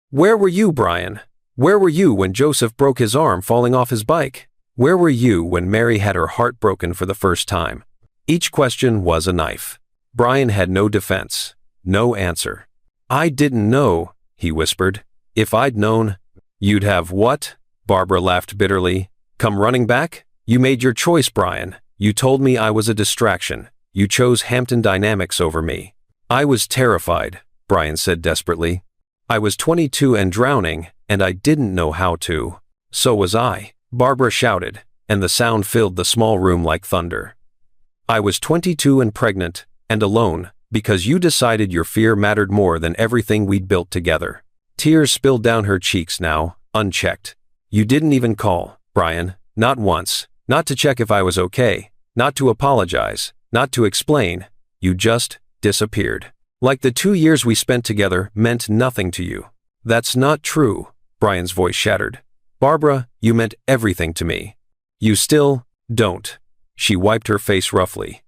"Where were you, Brian? Where were you when Joseph broke his arm falling off his bike? Where were you when Mary had her heart broken for the first time?" Each question was a knife. Brian had no defense, no answer. "I didn't know," he whispered. "If I'd known." "You'd have what?" Barbara laughed bitterly. "Come running back? You made your choice, Brian. You told me I was a distraction. You chose Hampton Dynamics over me." "I was terrified," Brian said desperately. "I was 22 and drowning, and I didn't know how to." "So was I," Barbara shouted, and the sound filled the small room like thunder. "I was 22 and pregnant, and alone, because you decided your fear mattered more than everything we'd built together." Tears spilled down her cheeks now, unchecked. "You didn't even call, Brian, not once, not to check if I was okay, not to apologize, not to explain. You just disappeared. Like the 2 years we spent together meant nothing to you." "That's not true," Brian's voice shattered. "Barbara, you meant everything to me. You still don't." She wiped her face roughly.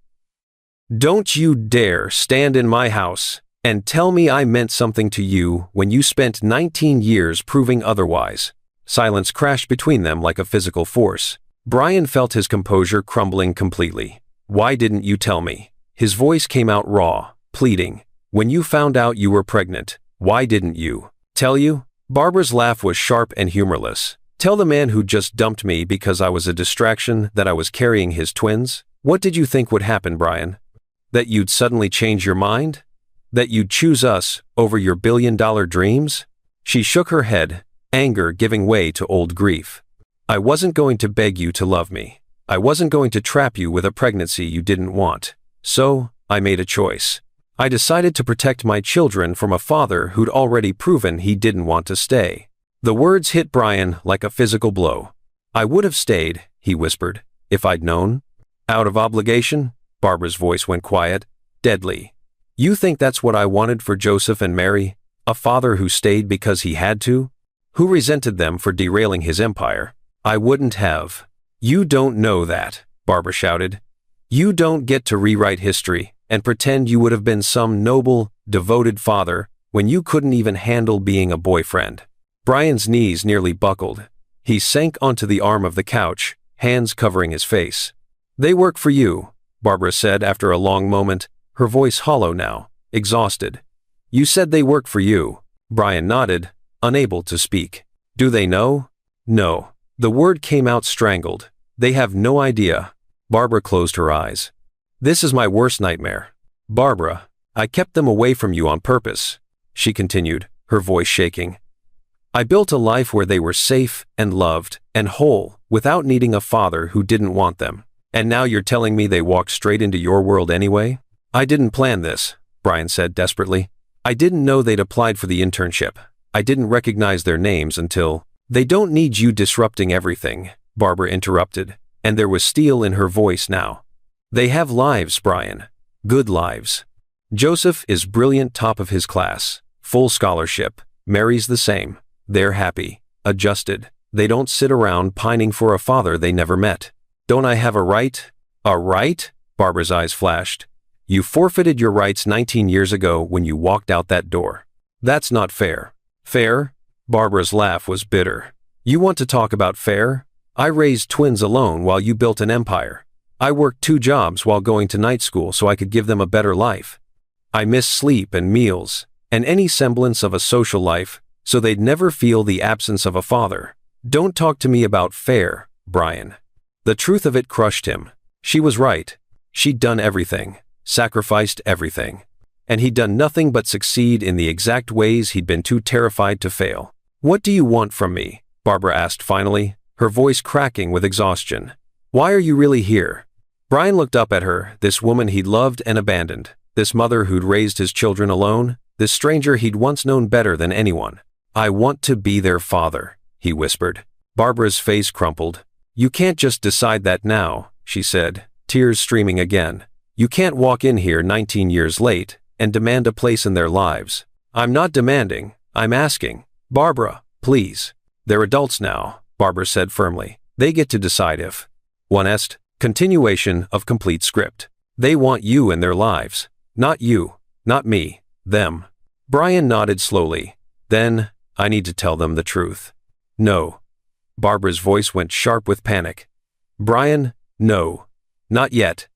"Don't you dare stand in my house and tell me I meant something to you when you spent 19 years proving otherwise." Silence crashed between them like a physical force. Brian felt his composure crumbling completely. Why didn't you tell me? His voice came out raw, pleading. When you found out you were pregnant, why didn't you tell you? Barbara's laugh was sharp and humorless. Tell the man who just dumped me because I was a distraction that I was carrying his twins? What did you think would happen, Brian? That you'd suddenly change your mind? That you'd choose us over your billion-dollar dreams? She shook her head, anger giving way to old grief. I wasn't going to beg you to love me. I wasn't going to trap you with a pregnancy you didn't want. So, I made a choice. I decided to protect my children from a father who'd already proven he didn't want to stay. The words hit Brian like a physical blow. I would have stayed, he whispered, if I'd known. Out of obligation? Barbara's voice went quiet, deadly. You think that's what I wanted for Joseph and Mary? A father who stayed because he had to? Who resented them for derailing his empire? I wouldn't have. You don't know that, Barbara shouted. You don't get to rewrite history and pretend you would have been some noble, devoted father when you couldn't even handle being a boyfriend. Brian's knees nearly buckled. He sank onto the arm of the couch, hands covering his face. They work for you, Barbara said after a long moment, her voice hollow now, exhausted. You said they work for you. Brian nodded, unable to speak. Do they know? No. The word came out strangled. They have no idea. Barbara closed her eyes. This is my worst nightmare. Barbara, I kept them away from you on purpose, she continued, her voice shaking. I built a life where they were safe and loved and whole without needing a father who didn't want them. And now you're telling me they walked straight into your world anyway? I didn't plan this, Brian said desperately. I didn't know they'd applied for the internship. I didn't recognize their names until... They don't need you disrupting everything, Barbara interrupted, and there was steel in her voice now. They have lives, Brian. Good lives. Joseph is brilliant, top of his class, full scholarship. Mary's the same. They're happy, adjusted. They don't sit around pining for a father they never met. Don't I have a right? A right? Barbara's eyes flashed. You forfeited your rights 19 years ago when you walked out that door. That's not fair. Fair? Barbara's laugh was bitter. You want to talk about fair? I raised twins alone while you built an empire. I worked 2 jobs while going to night school so I could give them a better life. I missed sleep and meals, and any semblance of a social life, so they'd never feel the absence of a father. Don't talk to me about fair, Brian. The truth of it crushed him. She was right. She'd done everything, sacrificed everything. And he'd done nothing but succeed in the exact ways he'd been too terrified to fail. What do you want from me? Barbara asked finally, her voice cracking with exhaustion. Why are you really here? Brian looked up at her, this woman he'd loved and abandoned, this mother who'd raised his children alone, this stranger he'd once known better than anyone. I want to be their father, he whispered. Barbara's face crumpled. You can't just decide that now, she said, tears streaming again. You can't walk in here 19 years late and demand a place in their lives. I'm not demanding, I'm asking. Barbara, please. They're adults now, Barbara said firmly. They get to decide if. Honest, continuation of complete script. They want you in their lives. Not you, not me, them. Brian nodded slowly. Then, I need to tell them the truth. No. Barbara's voice went sharp with panic. Brian, no. Not yet.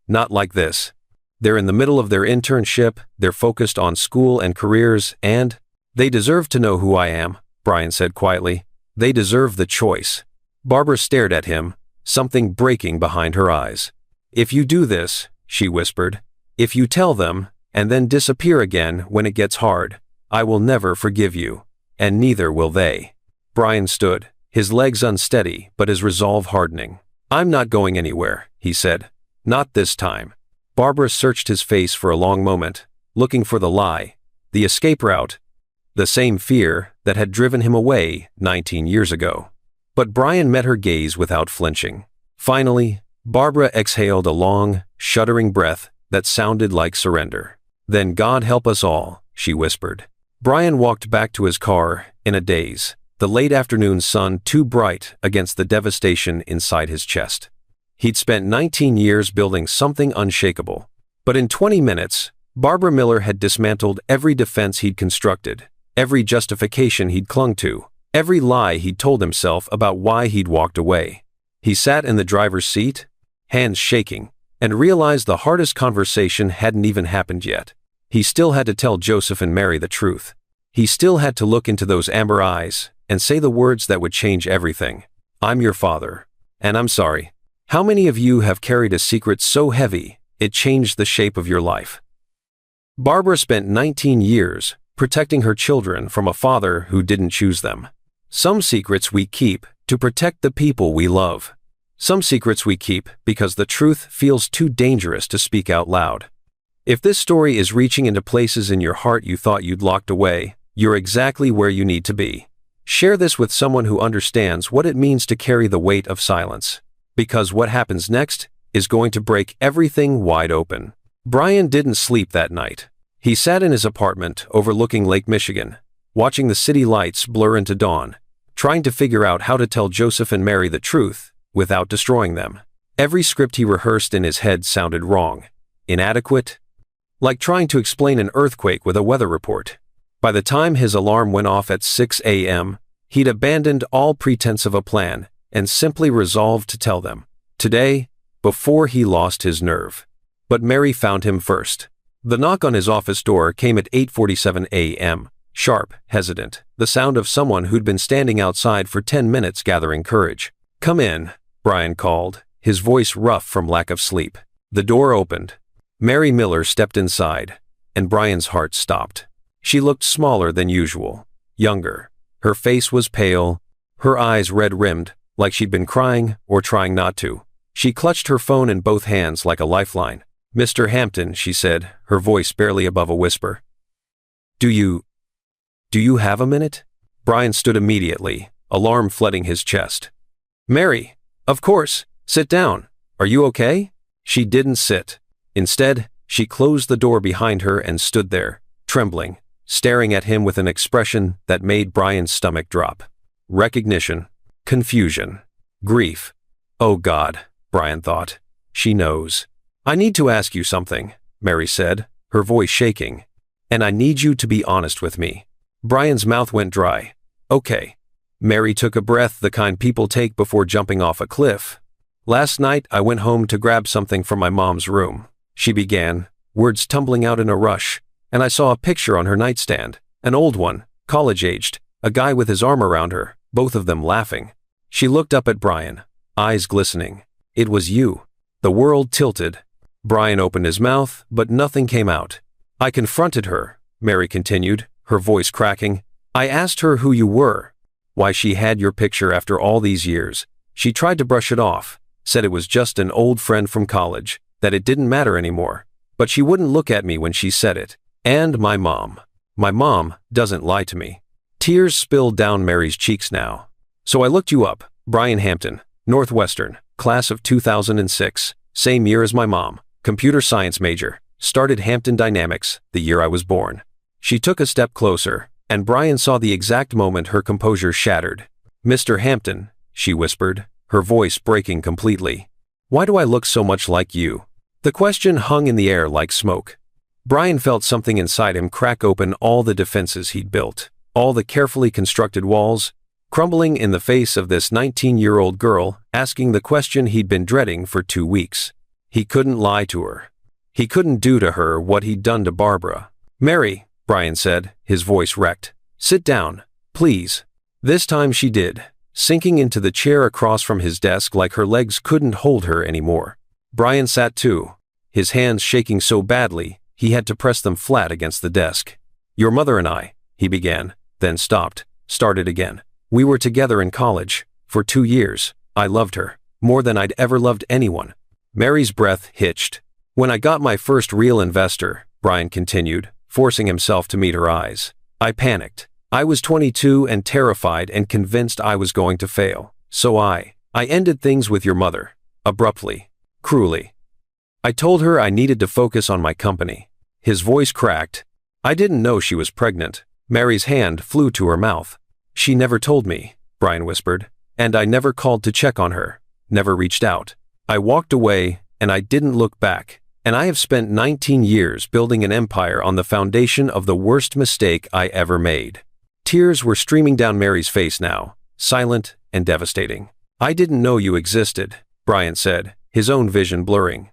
Not like this. They're in the middle of their internship, they're focused on school and careers, and they deserve to know who I am, Brian said quietly. They deserve the choice. Barbara stared at him, something breaking behind her eyes. If you do this, she whispered, if you tell them, and then disappear again when it gets hard, I will never forgive you, and neither will they. Brian stood, his legs unsteady but his resolve hardening. I'm not going anywhere, he said. Not this time. Barbara searched his face for a long moment, looking for the lie, the escape route, the same fear that had driven him away 19 years ago. But Brian met her gaze without flinching. Finally, Barbara exhaled a long, shuddering breath that sounded like surrender. Then God help us all, she whispered. Brian walked back to his car in a daze, the late afternoon sun too bright against the devastation inside his chest. He'd spent 19 years building something unshakable. But in 20 minutes, Barbara Miller had dismantled every defense he'd constructed, every justification he'd clung to, every lie he'd told himself about why he'd walked away. He sat in the driver's seat, hands shaking, and realized the hardest conversation hadn't even happened yet. He still had to tell Joseph and Mary the truth. He still had to look into those amber eyes and say the words that would change everything. I'm your father, and I'm sorry. How many of you have carried a secret so heavy it changed the shape of your life? Barbara spent 19 years protecting her children from a father who didn't choose them. Some secrets we keep to protect the people we love. Some secrets we keep because the truth feels too dangerous to speak out loud. If this story is reaching into places in your heart you thought you'd locked away, you're exactly where you need to be. Share this with someone who understands what it means to carry the weight of silence. Because what happens next is going to break everything wide open. Brian didn't sleep that night. He sat in his apartment overlooking Lake Michigan, watching the city lights blur into dawn, trying to figure out how to tell Joseph and Mary the truth without destroying them. Every script he rehearsed in his head sounded wrong, inadequate, like trying to explain an earthquake with a weather report. By the time his alarm went off at 6 a.m., he'd abandoned all pretense of a plan and simply resolved to tell them today, before he lost his nerve. But Mary found him first. The knock on his office door came at 8:47 a.m., sharp, hesitant, the sound of someone who'd been standing outside for 10 minutes gathering courage. "Come in," Brian called, his voice rough from lack of sleep. The door opened. Mary Miller stepped inside, and Brian's heart stopped. She looked smaller than usual, younger. Her face was pale, her eyes red-rimmed, like she'd been crying or trying not to. She clutched her phone in both hands like a lifeline. "Mr. Hampton," she said, her voice barely above a whisper. Do you have a minute?" Brian stood immediately, alarm flooding his chest. "Mary, of course, sit down. Are you okay?" She didn't sit. Instead, she closed the door behind her and stood there, trembling, staring at him with an expression that made Brian's stomach drop. Recognition, confusion, grief. Oh God, Brian thought. She knows. "I need to ask you something," Mary said, her voice shaking. "And I need you to be honest with me." Brian's mouth went dry. "Okay." Mary took a breath, the kind people take before jumping off a cliff. "Last night I went home to grab something from my mom's room," she began, words tumbling out in a rush, "and I saw a picture on her nightstand, an old one, college-aged, a guy with his arm around her, both of them laughing." She looked up at Brian, eyes glistening. "It was you." The world tilted. Brian opened his mouth, but nothing came out. "I confronted her," Mary continued, her voice cracking. "I asked her who you were, why she had your picture after all these years. She tried to brush it off, said it was just an old friend from college, that it didn't matter anymore. But she wouldn't look at me when she said it. And my mom. My mom doesn't lie to me." Tears spilled down Mary's cheeks now. "So I looked you up, Brian Hampton, Northwestern, class of 2006, same year as my mom, computer science major, started Hampton Dynamics the year I was born." She took a step closer, and Brian saw the exact moment her composure shattered. "Mr. Hampton," she whispered, her voice breaking completely. "Why do I look so much like you?" The question hung in the air like smoke. Brian felt something inside him crack open, all the defenses he'd built, all the carefully constructed walls, crumbling in the face of this 19-year-old girl asking the question he'd been dreading for 2 weeks. He couldn't lie to her. He couldn't do to her what he'd done to Barbara. "Mary," Brian said, his voice wrecked. "Sit down, please." This time she did, sinking into the chair across from his desk like her legs couldn't hold her anymore. Brian sat too, his hands shaking so badly he had to press them flat against the desk. "Your mother and I," he began, then stopped, started again. "We were together in college, for 2 years. I loved her, more than I'd ever loved anyone." Mary's breath hitched. "When I got my first real investor," Brian continued, forcing himself to meet her eyes, "I panicked. I was 22 and terrified and convinced I was going to fail. So I ended things with your mother. Abruptly. Cruelly. I told her I needed to focus on my company." His voice cracked. "I didn't know she was pregnant." Mary's hand flew to her mouth. "She never told me," Brian whispered, "and I never called to check on her, never reached out. I walked away, and I didn't look back. And I have spent 19 years building an empire on the foundation of the worst mistake I ever made." Tears were streaming down Mary's face now, silent and devastating. I didn't know you existed, Brian said, his own vision blurring.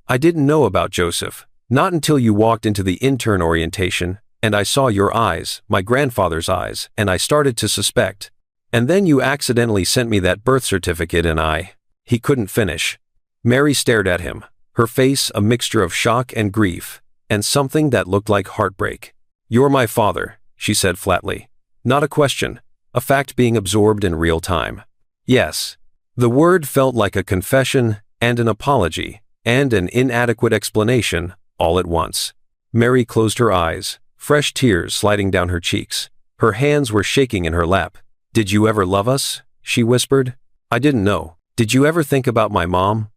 I didn't know about Joseph, not until you walked into the intern orientation, and I saw your eyes, my grandfather's eyes, and I started to suspect. And then you accidentally sent me that birth certificate and He couldn't finish. Mary stared at him, her face a mixture of shock and grief, and something that looked like heartbreak. You're my father, she said flatly. Not a question, a fact being absorbed in real time. Yes. The word felt like a confession and an apology and an inadequate explanation all at once. Mary closed her eyes, fresh tears sliding down her cheeks. Her hands were shaking in her lap. Did you ever love us? She whispered. I didn't know. Did you ever think about my mom?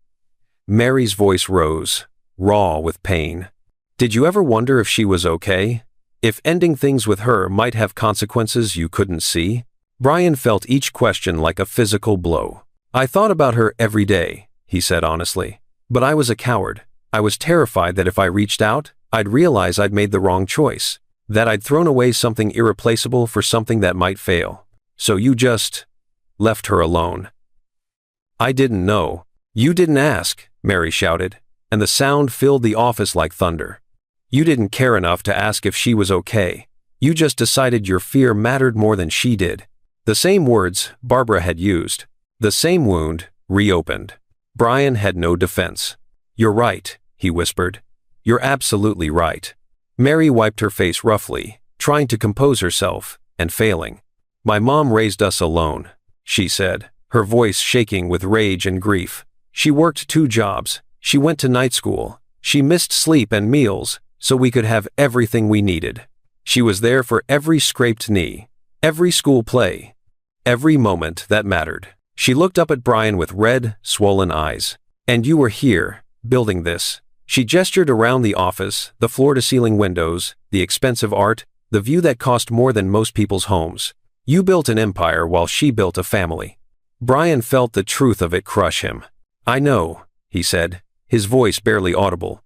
Mary's voice rose, raw with pain. Did you ever wonder if she was okay? If ending things with her might have consequences you couldn't see? Brian felt each question like a physical blow. I thought about her every day, he said honestly. But I was a coward. I was terrified that if I reached out, I'd realize I'd made the wrong choice, that I'd thrown away something irreplaceable for something that might fail. So you just left her alone. I didn't know. You didn't ask, Mary shouted, and the sound filled the office like thunder. You didn't care enough to ask if she was okay. You just decided your fear mattered more than she did. The same words Barbara had used. The same wound, reopened. Brian had no defense. You're right, he whispered. You're absolutely right. Mary wiped her face roughly, trying to compose herself, and failing. My mom raised us alone, she said, her voice shaking with rage and grief. She worked 2 jobs. She went to night school. She missed sleep and meals, so we could have everything we needed. She was there for every scraped knee, every school play, every moment that mattered. She looked up at Brian with red, swollen eyes. And you were here, building this. She gestured around the office, the floor-to-ceiling windows, the expensive art, the view that cost more than most people's homes. You built an empire while she built a family. Brian felt the truth of it crush him. I know, he said, his voice barely audible.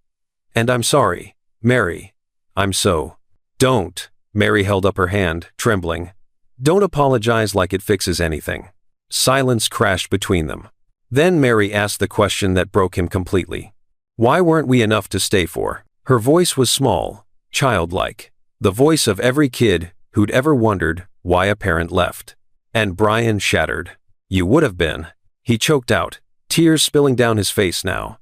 And I'm sorry, Mary. I'm so. Don't. Mary held up her hand, trembling. Don't apologize like it fixes anything. Silence crashed between them. Then Mary asked the question that broke him completely. Why weren't we enough to stay for? Her voice was small, childlike. The voice of every kid who'd ever wondered why a parent left. And Brian shattered. You would have been. He choked out, tears spilling down his face now.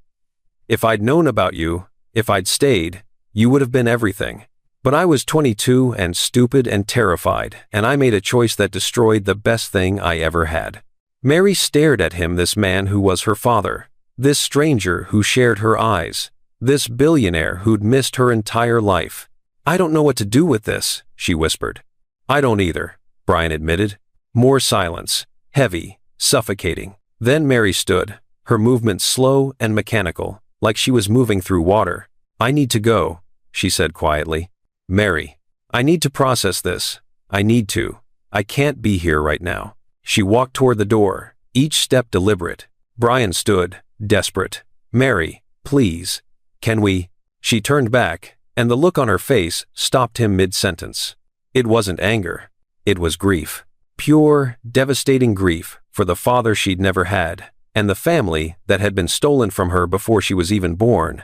If I'd known about you, if I'd stayed, you would have been everything. But I was 22 and stupid and terrified, and I made a choice that destroyed the best thing I ever had. Mary stared at him, this man who was her father, this stranger who shared her eyes, this billionaire who'd missed her entire life. I don't know what to do with this, she whispered. I don't either, Brian admitted. More silence, heavy, suffocating. Then Mary stood, her movements slow and mechanical, like she was moving through water. I need to go, she said quietly. Mary, I need to process this. I need to. I can't be here right now. She walked toward the door, each step deliberate. Brian stood, desperate. Mary, please. Can we? She turned back, and the look on her face stopped him mid-sentence. It wasn't anger. It was grief. Pure, devastating grief for the father she'd never had, and the family that had been stolen from her before she was even born.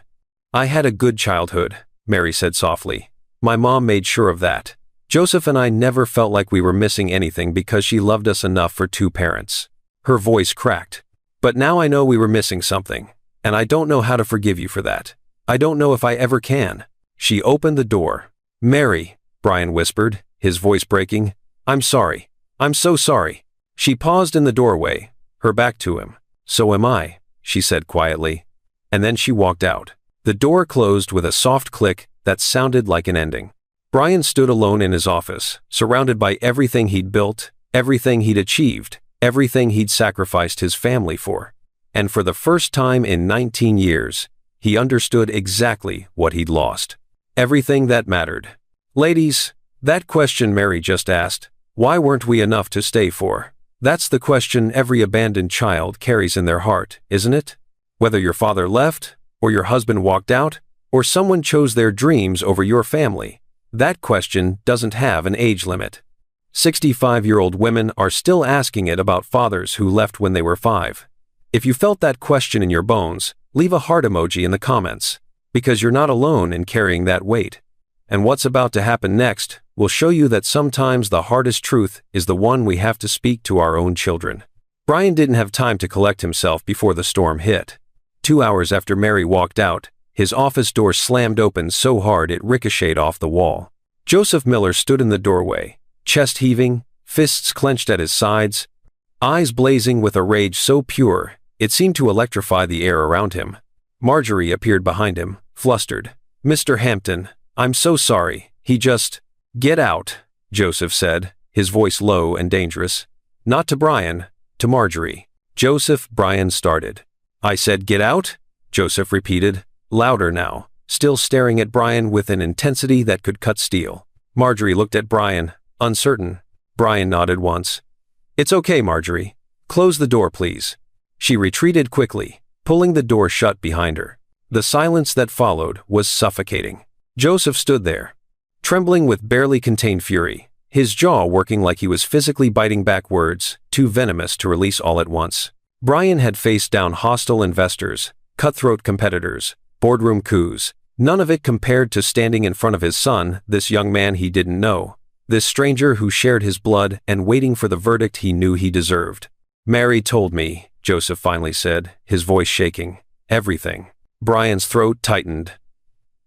I had a good childhood, Mary said softly. My mom made sure of that. Joseph and I never felt like we were missing anything because she loved us enough for 2 parents. Her voice cracked. But now I know we were missing something, and I don't know how to forgive you for that. I don't know if I ever can. She opened the door. Mary, Brian whispered, his voice breaking. I'm sorry. I'm so sorry. She paused in the doorway, her back to him. So am I, she said quietly. And then she walked out. The door closed with a soft click that sounded like an ending. Brian stood alone in his office, surrounded by everything he'd built, everything he'd achieved, everything he'd sacrificed his family for. And for the first time in 19 years, he understood exactly what he'd lost. Everything that mattered. Ladies, that question Mary just asked, why weren't we enough to stay for? That's the question every abandoned child carries in their heart, isn't it? Whether your father left, or your husband walked out, or someone chose their dreams over your family, that question doesn't have an age limit. 65-year-old women are still asking it about fathers who left when they were 5. If you felt that question in your bones, leave a heart emoji in the comments, because you're not alone in carrying that weight. And what's about to happen next will show you that sometimes the hardest truth is the one we have to speak to our own children. Brian didn't have time to collect himself before the storm hit. 2 hours after Mary walked out, his office door slammed open so hard it ricocheted off the wall. Joseph Miller stood in the doorway, chest heaving, fists clenched at his sides, eyes blazing with a rage so pure it seemed to electrify the air around him. Marjorie appeared behind him, flustered. "Mr. Hampton, I'm so sorry. He just—" "Get out," Joseph said, his voice low and dangerous. Not to Brian, to Marjorie. "Joseph," Brian started. "I said get out," Joseph repeated, louder now, still staring at Brian with an intensity that could cut steel. Marjorie looked at Brian, uncertain. Brian nodded once. "It's okay, Marjorie. Close the door, please." She retreated quickly, pulling the door shut behind her. The silence that followed was suffocating. Joseph stood there, trembling with barely contained fury, his jaw working like he was physically biting back words, too venomous to release all at once. Brian had faced down hostile investors, cutthroat competitors, boardroom coups, none of it compared to standing in front of his son, this young man he didn't know, this stranger who shared his blood and waiting for the verdict he knew he deserved. "Mary told me," Joseph finally said, his voice shaking. "Everything." Brian's throat tightened.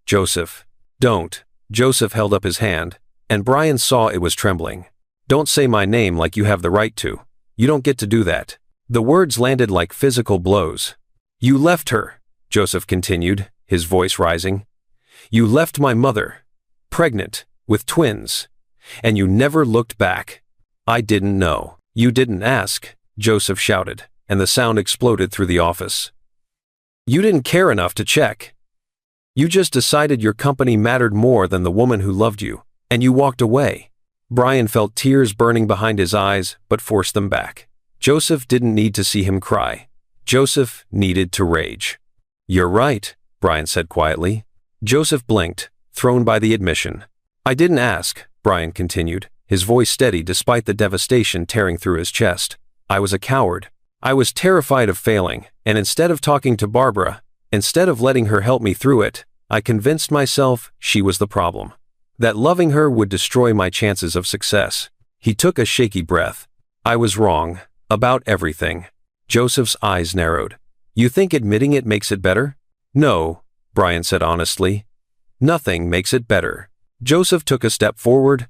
"Joseph, don't." Joseph held up his hand, and Brian saw it was trembling. "Don't say my name like you have the right to. You don't get to do that." The words landed like physical blows. "You left her," Joseph continued, his voice rising. "You left my mother, pregnant, with twins, and you never looked back." "I didn't know." "You didn't ask," Joseph shouted, and the sound exploded through the office. "You didn't care enough to check. You just decided your company mattered more than the woman who loved you, and you walked away." Brian felt tears burning behind his eyes, but forced them back. Joseph didn't need to see him cry. Joseph needed to rage. "You're right," Brian said quietly. Joseph blinked, thrown by the admission. "I didn't ask," Brian continued, his voice steady despite the devastation tearing through his chest. "I was a coward. I was terrified of failing, and instead of talking to Barbara, instead of letting her help me through it, I convinced myself she was the problem. That loving her would destroy my chances of success." He took a shaky breath. "I was wrong. About everything." Joseph's eyes narrowed. "You think admitting it makes it better?" "No," Brian said honestly. "Nothing makes it better." Joseph took a step forward,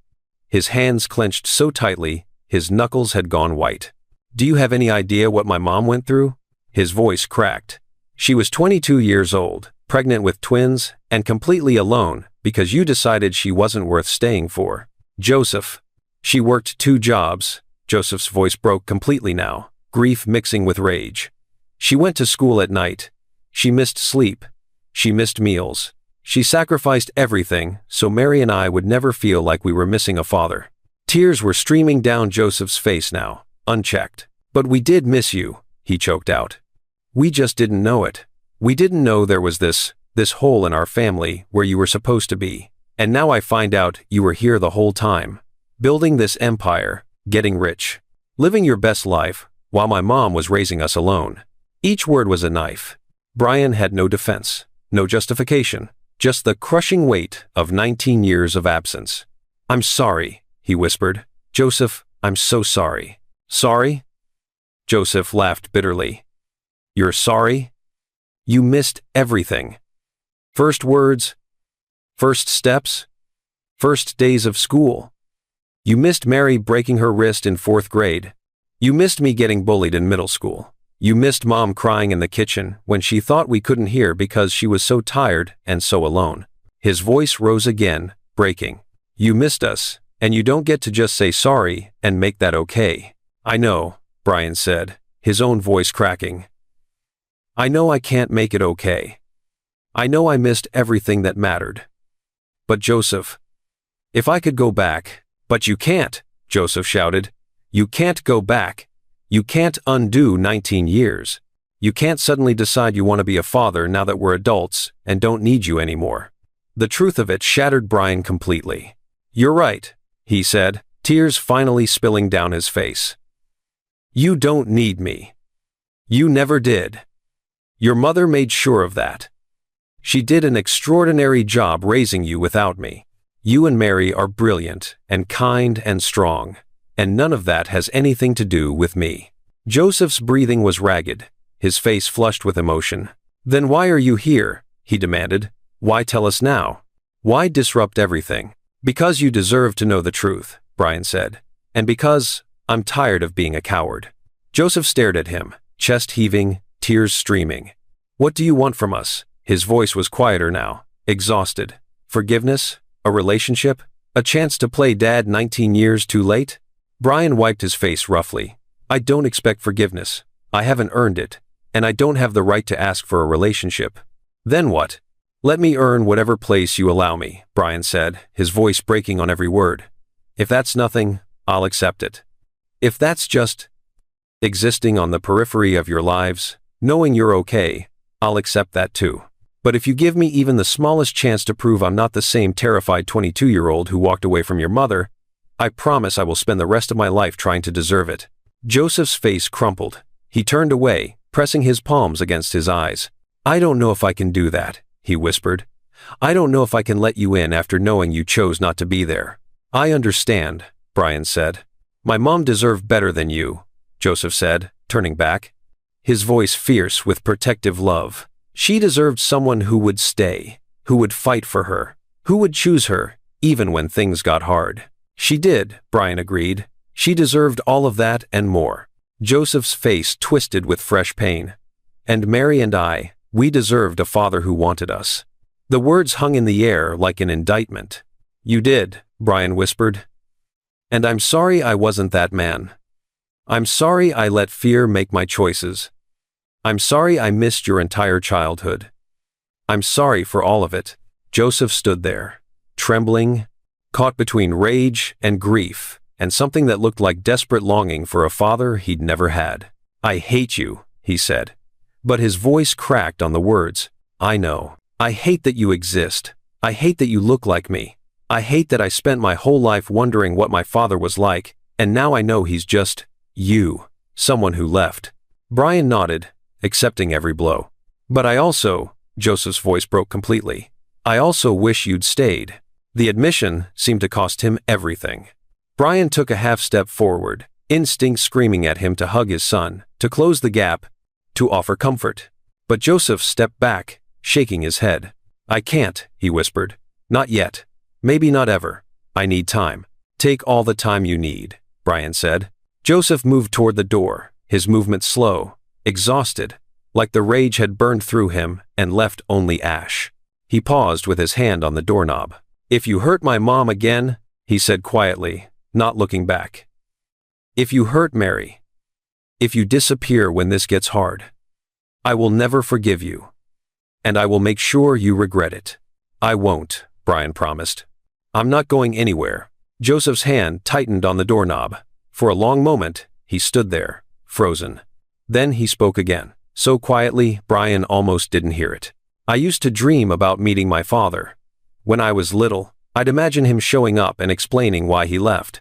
his hands clenched so tightly, his knuckles had gone white. "Do you have any idea what my mom went through?" His voice cracked. "She was 22 years old, pregnant with twins, and completely alone because you decided she wasn't worth staying for." "Joseph." "She worked 2 jobs." Joseph's voice broke completely now, grief mixing with rage. "She went to school at night. She missed sleep. She missed meals. She sacrificed everything so Mary and I would never feel like we were missing a father." Tears were streaming down Joseph's face now, unchecked. "But we did miss you," he choked out. "We just didn't know it. We didn't know there was this hole in our family where you were supposed to be. And now I find out you were here the whole time, building this empire, getting rich, living your best life, while my mom was raising us alone." Each word was a knife. Brian had no defense, no justification, just the crushing weight of 19 years of absence. "I'm sorry," he whispered. "Joseph, I'm so sorry." "Sorry?" Joseph laughed bitterly. "You're sorry? You missed everything. First words, first steps, first days of school. You missed Mary breaking her wrist in 4th grade. You missed me getting bullied in middle school. You missed Mom crying in the kitchen when she thought we couldn't hear because she was so tired and so alone." His voice rose again, breaking. "You missed us, and you don't get to just say sorry and make that okay." "I know," Brian said, his own voice cracking. "I know I can't make it okay. I know I missed everything that mattered. But Joseph, if I could go back—" "But you can't," Joseph shouted. "You can't go back. You can't undo 19 years. You can't suddenly decide you want to be a father now that we're adults and don't need you anymore." The truth of it shattered Brian completely. "You're right," he said, tears finally spilling down his face. "You don't need me. You never did. Your mother made sure of that. She did an extraordinary job raising you without me. You and Mary are brilliant and kind and strong, and none of that has anything to do with me." Joseph's breathing was ragged, his face flushed with emotion. "Then why are you here?" he demanded. "Why tell us now? Why disrupt everything?" "Because you deserve to know the truth," Brian said, "and because I'm tired of being a coward." Joseph stared at him, chest heaving, tears streaming. "What do you want from us?" His voice was quieter now, exhausted. "Forgiveness? A relationship? A chance to play dad 19 years too late?" Brian wiped his face roughly. "I don't expect forgiveness. I haven't earned it, and I don't have the right to ask for a relationship." "Then what?" "Let me earn whatever place you allow me," Brian said, his voice breaking on every word. "If that's nothing, I'll accept it. If that's just existing on the periphery of your lives, knowing you're okay, I'll accept that too. But if you give me even the smallest chance to prove I'm not the same terrified 22-year-old who walked away from your mother, I promise I will spend the rest of my life trying to deserve it." Joseph's face crumpled. He turned away, pressing his palms against his eyes. "I don't know if I can do that," he whispered. "I don't know if I can let you in after knowing you chose not to be there." "I understand," Brian said. "My mom deserved better than you," Joseph said, turning back, his voice fierce with protective love. "She deserved someone who would stay, who would fight for her, who would choose her, even when things got hard." "She did," Brian agreed. "She deserved all of that and more." Joseph's face twisted with fresh pain. "And Mary and I, we deserved a father who wanted us." The words hung in the air like an indictment. "You did," Brian whispered. "And I'm sorry I wasn't that man. I'm sorry I let fear make my choices. I'm sorry I missed your entire childhood. I'm sorry for all of it." Joseph stood there, trembling, caught between rage and grief, and something that looked like desperate longing for a father he'd never had. "I hate you," he said. But his voice cracked on the words. "I know. I hate that you exist. I hate that you look like me. I hate that I spent my whole life wondering what my father was like, and now I know he's just you, someone who left." Brian nodded, accepting every blow. "But I also," Joseph's voice broke completely, "I also wish you'd stayed." The admission seemed to cost him everything. Brian took a half step forward, instinct screaming at him to hug his son, to close the gap, to offer comfort. But Joseph stepped back, shaking his head. "I can't," he whispered. "Not yet. Maybe not ever. I need time." "Take all the time you need," Brian said. Joseph moved toward the door, his movement slow, exhausted, like the rage had burned through him and left only ash. He paused with his hand on the doorknob. "If you hurt my mom again," he said quietly, not looking back. "If you hurt Mary, if you disappear when this gets hard, I will never forgive you. And I will make sure you regret it." "I won't," Brian promised. "I'm not going anywhere." Joseph's hand tightened on the doorknob. For a long moment, he stood there, frozen. Then he spoke again, so quietly Brian almost didn't hear it. "I used to dream about meeting my father. When I was little, I'd imagine him showing up and explaining why he left.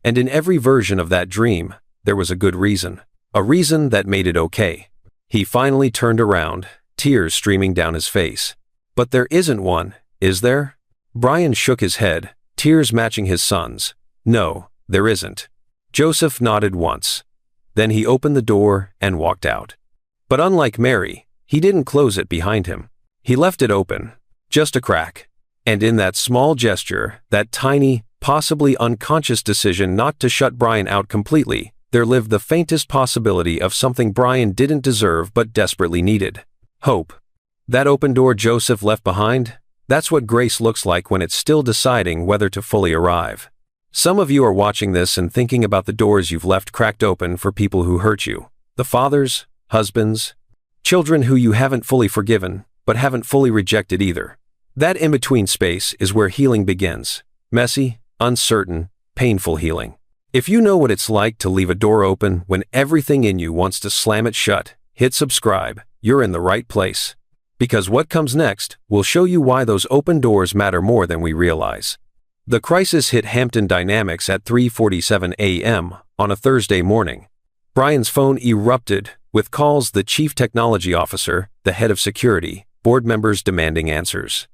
And in every version of that dream, there was a good reason. A reason that made it okay." He finally turned around, tears streaming down his face. "But there isn't one, is there?" Brian shook his head, tears matching his son's. "No, there isn't." Joseph nodded once. Then he opened the door and walked out. But unlike Mary, he didn't close it behind him. He left it open, just a crack. And in that small gesture, that tiny, possibly unconscious decision not to shut Brian out completely, there lived the faintest possibility of something Brian didn't deserve but desperately needed. Hope. That open door Joseph left behind, that's what grace looks like when it's still deciding whether to fully arrive. Some of you are watching this and thinking about the doors you've left cracked open for people who hurt you. The fathers, husbands, children who you haven't fully forgiven, but haven't fully rejected either. That in-between space is where healing begins. Messy, uncertain, painful healing. If you know what it's like to leave a door open when everything in you wants to slam it shut, hit subscribe. You're in the right place. Because what comes next will show you why those open doors matter more than we realize. The crisis hit Hampton Dynamics at 3:47 a.m. on a Thursday morning. Brian's phone erupted with calls the chief technology officer, the head of security, board members demanding answers.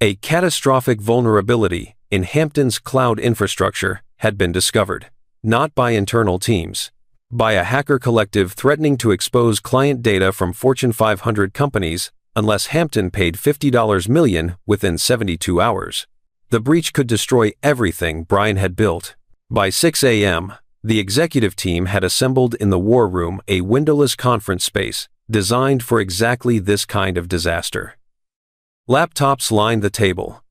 A catastrophic vulnerability in Hampton's cloud infrastructure had been discovered, not by internal teams, by a hacker collective threatening to expose client data from Fortune 500 companies unless Hampton paid $50 million within 72 hours. The breach could destroy everything Brian had built. By 6 a.m., the executive team had assembled in the war room a windowless conference space designed for exactly this kind of disaster. Laptops lined the table.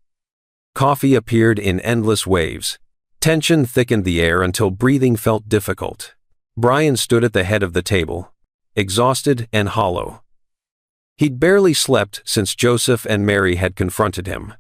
Coffee appeared in endless waves. Tension thickened the air until breathing felt difficult. Brian stood at the head of the table, exhausted and hollow. He'd barely slept since Joseph and Mary had confronted him.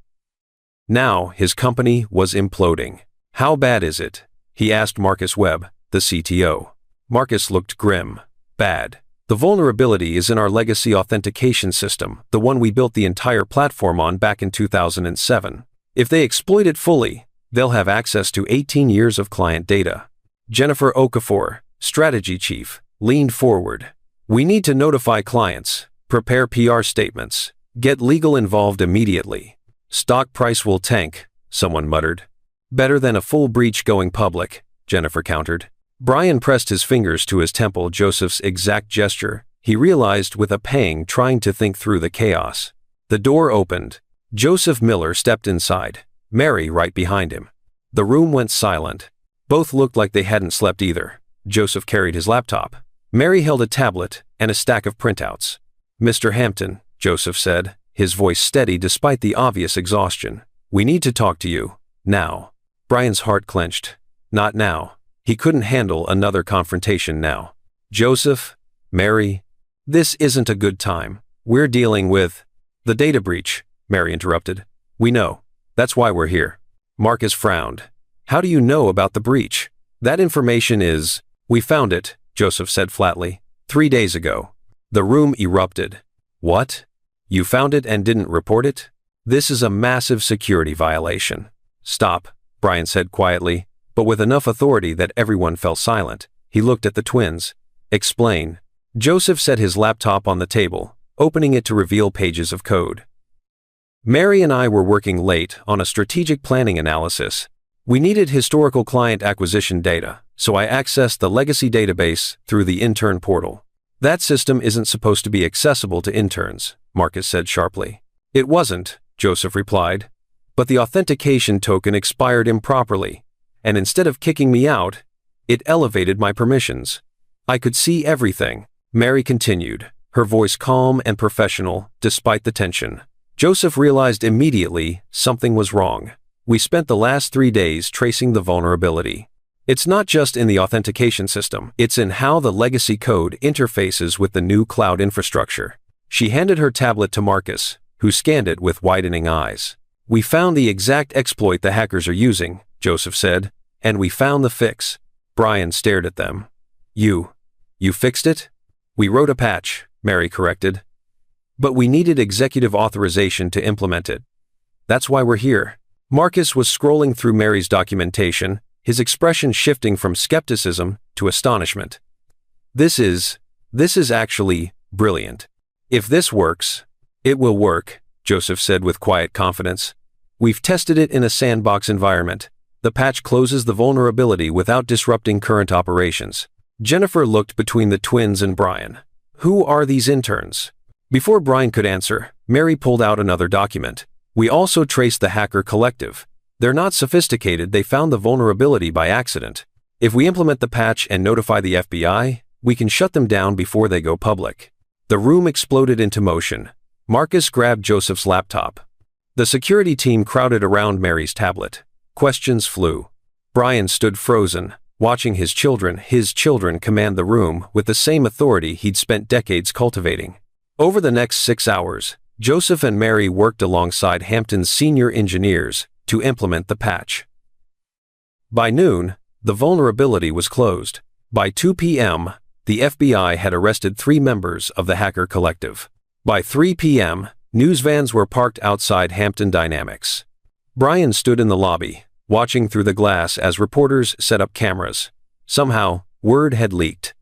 Now his company was imploding. "How bad is it?" he asked Marcus Webb, the CTO. Marcus looked grim. "Bad. The vulnerability is in our legacy authentication system, the one we built the entire platform on back in 2007. If they exploit it fully, they'll have access to 18 years of client data." Jennifer Okafor, strategy chief, leaned forward. "We need to notify clients, prepare PR statements, get legal involved immediately. Stock price will tank," someone muttered. "Better than a full breach going public," Jennifer countered. Brian pressed his fingers to his temple, Joseph's exact gesture. He realized with a pang, trying to think through the chaos. The door opened. Joseph Miller stepped inside, Mary right behind him. The room went silent. Both looked like they hadn't slept either. Joseph carried his laptop. Mary held a tablet and a stack of printouts. "Mr. Hampton," Joseph said, his voice steady despite the obvious exhaustion. "We need to talk to you. Now." Brian's heart clenched. Not now. He couldn't handle another confrontation now. "Joseph, Mary, this isn't a good time. We're dealing with—" "The data breach," Mary interrupted. "We know. That's why we're here." Marcus frowned. "How do you know about the breach? That information is—" "We found it," Joseph said flatly, 3 days ago." The room erupted. "What? You found it and didn't report it? This is a massive security violation." "Stop," Brian said quietly, but with enough authority that everyone fell silent. He looked at the twins. "Explain." Joseph set his laptop on the table, opening it to reveal pages of code. "Mary and I were working late on a strategic planning analysis. We needed historical client acquisition data, so I accessed the legacy database through the intern portal. That system isn't supposed to be accessible to interns," Marcus said sharply. "It wasn't," Joseph replied. "But the authentication token expired improperly, and instead of kicking me out, it elevated my permissions. I could see everything." Mary continued, her voice calm and professional despite the tension. Joseph realized immediately something was wrong. "We spent the last 3 days tracing the vulnerability. It's not just in the authentication system, it's in how the legacy code interfaces with the new cloud infrastructure." She handed her tablet to Marcus, who scanned it with widening eyes. "We found the exact exploit the hackers are using," Joseph said, "and we found the fix." Brian stared at them. You fixed it?" "We wrote a patch," Mary corrected. "But we needed executive authorization to implement it. That's why we're here." Marcus was scrolling through Mary's documentation, his expression shifting from skepticism to astonishment. This is actually brilliant. If this works, it will work," Joseph said with quiet confidence. "We've tested it in a sandbox environment. The patch closes the vulnerability without disrupting current operations." Jennifer looked between the twins and Brian. "Who are these interns?" Before Brian could answer, Mary pulled out another document. "We also traced the hacker collective. They're not sophisticated, they found the vulnerability by accident. If we implement the patch and notify the FBI, we can shut them down before they go public." The room exploded into motion. Marcus grabbed Joseph's laptop. The security team crowded around Mary's tablet. Questions flew. Brian stood frozen, watching his children command the room with the same authority he'd spent decades cultivating. Over the next 6 hours, Joseph and Mary worked alongside Hampton's senior engineers to implement the patch. By noon, the vulnerability was closed. By 2 p.m., the FBI had arrested 3 members of the hacker collective. By 3 p.m., news vans were parked outside Hampton Dynamics. Brian stood in the lobby, watching through the glass as reporters set up cameras. Somehow, word had leaked.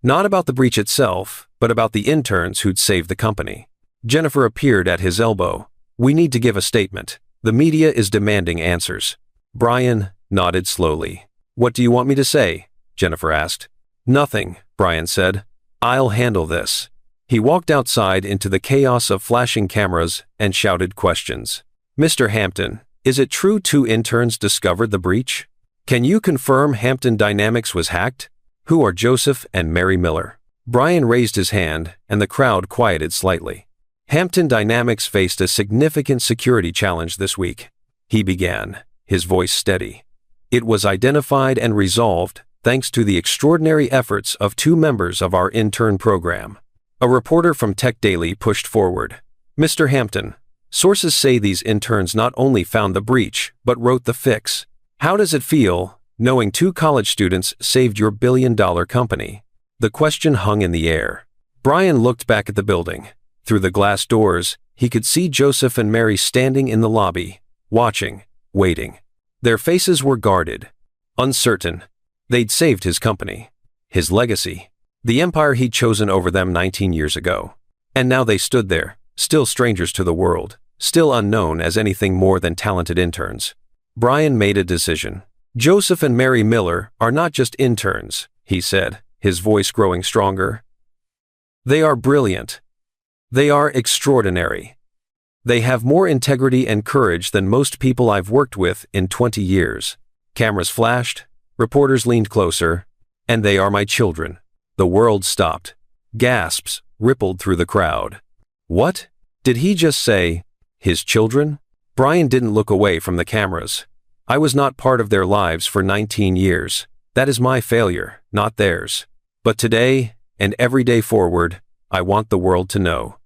Not about the breach itself, but about the interns who'd saved the company. Jennifer appeared at his elbow. "We need to give a statement. The media is demanding answers." Brian nodded slowly. "What do you want me to say?" Jennifer asked. "Nothing," Brian said. "I'll handle this." He walked outside into the chaos of flashing cameras and shouted questions. "Mr. Hampton, is it true 2 interns discovered the breach? Can you confirm Hampton Dynamics was hacked? Who are Joseph and Mary Miller?" Brian raised his hand, and the crowd quieted slightly. Hampton Dynamics faced a significant security challenge this week. He began, his voice steady. "It was identified and resolved thanks to the extraordinary efforts of 2 members of our intern program." A reporter from Tech Daily pushed forward. "Mr. Hampton, sources say these interns not only found the breach, but wrote the fix. How does it feel, knowing 2 college students saved your billion-dollar company?" The question hung in the air. Brian looked back at the building. Through the glass doors, he could see Joseph and Mary standing in the lobby, watching, waiting. Their faces were guarded, uncertain. They'd saved his company, his legacy, the empire he'd chosen over them 19 years ago. And now they stood there, still strangers to the world, still unknown as anything more than talented interns. Brian made a decision. "Joseph and Mary Miller are not just interns," he said, his voice growing stronger. "They are brilliant. They are extraordinary. They have more integrity and courage than most people I've worked with in 20 years." Cameras flashed, reporters leaned closer, "And they are my children." The world stopped. Gasps rippled through the crowd. What? Did he just say, his children? Brian didn't look away from the cameras. "I was not part of their lives for 19 years. That is my failure, not theirs. But today, and every day forward, I want the world to know.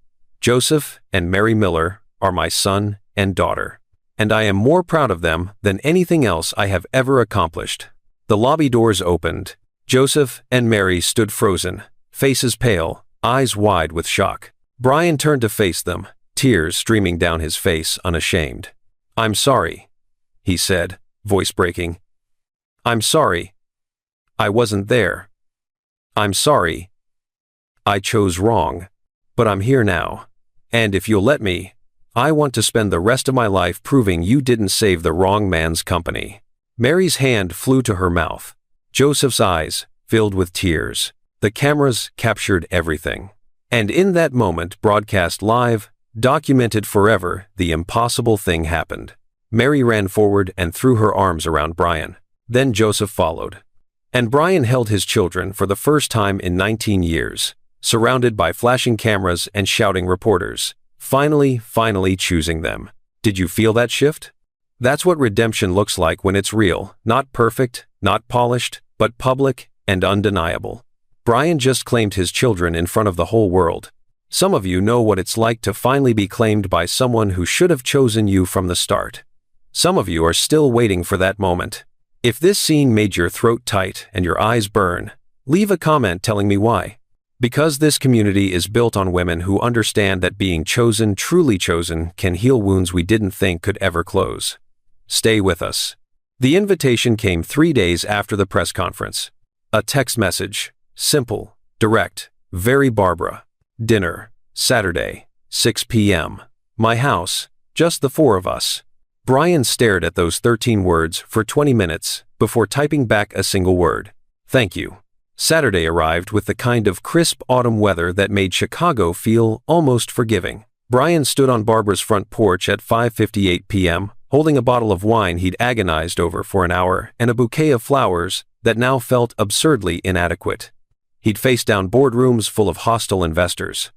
Joseph and Mary Miller are my son and daughter. And I am more proud of them than anything else I have ever accomplished." The lobby doors opened. Joseph and Mary stood frozen, faces pale, eyes wide with shock. Brian turned to face them, tears streaming down his face, unashamed. "I'm sorry," he said, voice breaking. "I'm sorry. I wasn't there. I'm sorry. I chose wrong. But I'm here now. And if you'll let me, I want to spend the rest of my life proving you didn't save the wrong man's company." Mary's hand flew to her mouth. Joseph's eyes filled with tears. The cameras captured everything. And in that moment, broadcast live, documented forever, the impossible thing happened. Mary ran forward and threw her arms around Brian. Then Joseph followed. And Brian held his children for the first time in 19 years, surrounded by flashing cameras and shouting reporters. Finally choosing them. Did you feel that shift? That's what redemption looks like when it's real, not perfect, not polished, but public and undeniable. Brian just claimed his children in front of the whole world. Some of you know what it's like to finally be claimed by someone who should have chosen you from the start. Some of you are still waiting for that moment. If this scene made your throat tight and your eyes burn, leave a comment telling me why. Because this community is built on women who understand that being chosen, truly chosen, can heal wounds we didn't think could ever close. Stay with us. The invitation came 3 days after the press conference. A text message. Simple, direct, very Barbara. Dinner, Saturday, 6 p.m. My house, just the 4 of us. Brian stared at those 13 words for 20 minutes before typing back a single word. Thank you. Saturday arrived with the kind of crisp autumn weather that made Chicago feel almost forgiving. Brian stood on Barbara's front porch at 5:58 p.m., holding a bottle of wine he'd agonized over for an hour and a bouquet of flowers that now felt absurdly inadequate. He'd faced down boardrooms full of hostile investors.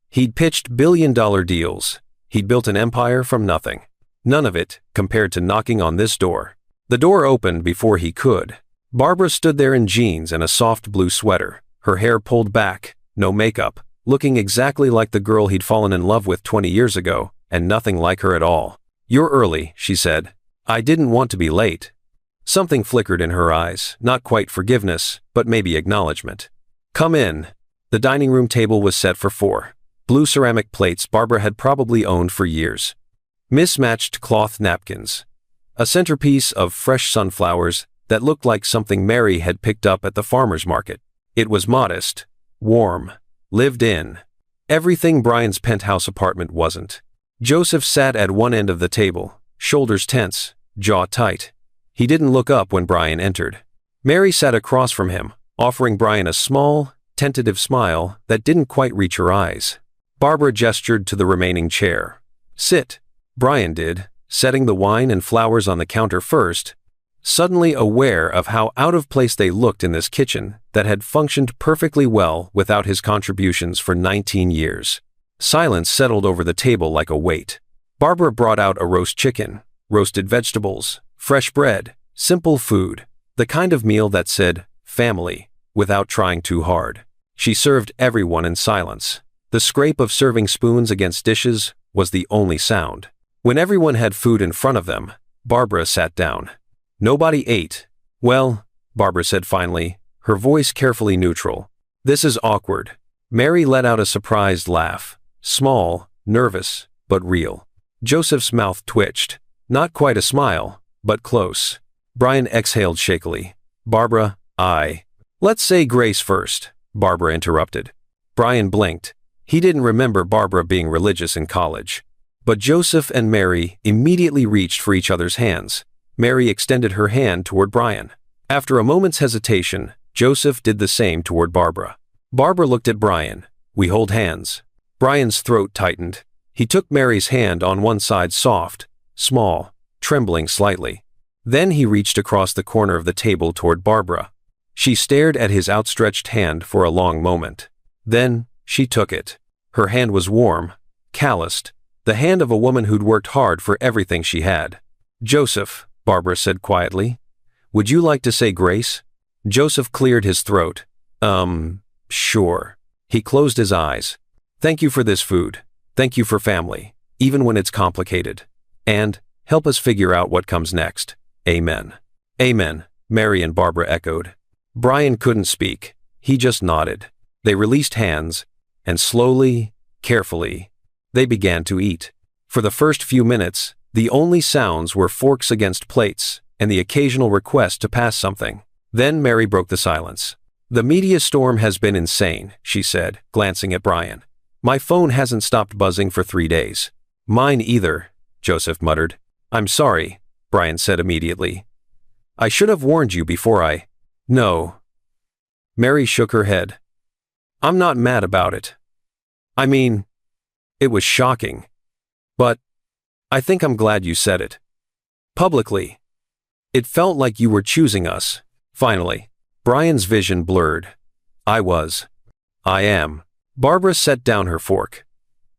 He'd pitched billion-dollar deals. He'd built an empire from nothing. None of it compared to knocking on this door. The door opened before he could. Barbara stood there in jeans and a soft blue sweater, her hair pulled back, no makeup, looking exactly like the girl he'd fallen in love with 20 years ago, and nothing like her at all. "You're early," she said. "I didn't want to be late." Something flickered in her eyes, not quite forgiveness, but maybe acknowledgement. "Come in." The dining room table was set for 4. Blue ceramic plates Barbara had probably owned for years. Mismatched cloth napkins. A centerpiece of fresh sunflowers that looked like something Mary had picked up at the farmer's market. It was modest, warm, lived in. Everything Brian's penthouse apartment wasn't. Joseph sat at one end of the table, shoulders tense, jaw tight. He didn't look up when Brian entered. Mary sat across from him, offering Brian a small, tentative smile that didn't quite reach her eyes. Barbara gestured to the remaining chair. "Sit," Brian did, setting the wine and flowers on the counter first, suddenly aware of how out of place they looked in this kitchen that had functioned perfectly well without his contributions for 19 years. Silence settled over the table like a weight. Barbara brought out a roast chicken, roasted vegetables, fresh bread, simple food, the kind of meal that said, family, without trying too hard. She served everyone in silence. The scrape of serving spoons against dishes was the only sound. When everyone had food in front of them, Barbara sat down. Nobody ate. "Well," Barbara said finally, her voice carefully neutral. "This is awkward." Mary let out a surprised laugh. Small, nervous, but real. Joseph's mouth twitched. Not quite a smile, but close. Brian exhaled shakily. "Barbara, Let's say grace first," Barbara interrupted. Brian blinked. He didn't remember Barbara being religious in college. But Joseph and Mary immediately reached for each other's hands. Mary extended her hand toward Brian. After a moment's hesitation, Joseph did the same toward Barbara. Barbara looked at Brian. "We hold hands." Brian's throat tightened. He took Mary's hand on one side soft, small, trembling slightly. Then he reached across the corner of the table toward Barbara. She stared at his outstretched hand for a long moment. Then, she took it. Her hand was warm, calloused, the hand of a woman who'd worked hard for everything she had. "Joseph," Barbara said quietly, "would you like to say grace?" Joseph cleared his throat. Sure." He closed his eyes. "Thank you for this food. Thank you for family, even when it's complicated. And, help us figure out what comes next. Amen." "Amen," Mary and Barbara echoed. Brian couldn't speak. He just nodded. They released hands, and slowly, carefully, they began to eat. For the first few minutes, the only sounds were forks against plates and the occasional request to pass something. Then Mary broke the silence. "The media storm has been insane," she said, glancing at Brian. "My phone hasn't stopped buzzing for 3 days." "Mine either," Joseph muttered. "I'm sorry," Brian said immediately. "I should have warned you before I—" "No." Mary shook her head. "I'm not mad about it. I mean, it was shocking. But I think I'm glad you said it. Publicly. It felt like you were choosing us, finally." Brian's vision blurred. "I was. I am." Barbara set down her fork.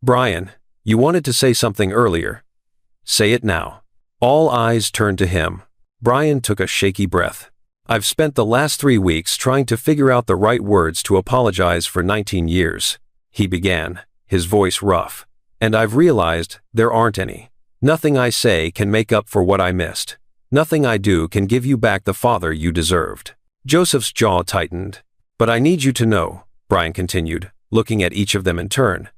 "Brian, you wanted to say something earlier. Say it now." All eyes turned to him. Brian took a shaky breath. "I've spent the last 3 weeks trying to figure out the right words to apologize for 19 years, he began, his voice rough. "And I've realized there aren't any. Nothing I say can make up for what I missed. Nothing I do can give you back the father you deserved." Joseph's jaw tightened. "But I need you to know," Brian continued, looking at each of them in turn,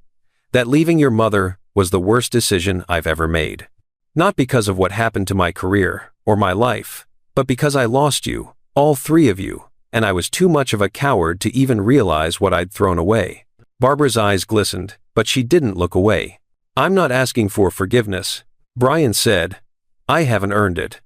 "that leaving your mother was the worst decision I've ever made. Not because of what happened to my career or my life, but because I lost you, all 3 of you, and I was too much of a coward to even realize what I'd thrown away." Barbara's eyes glistened, but she didn't look away. "I'm not asking for forgiveness," Brian said. "I haven't earned it.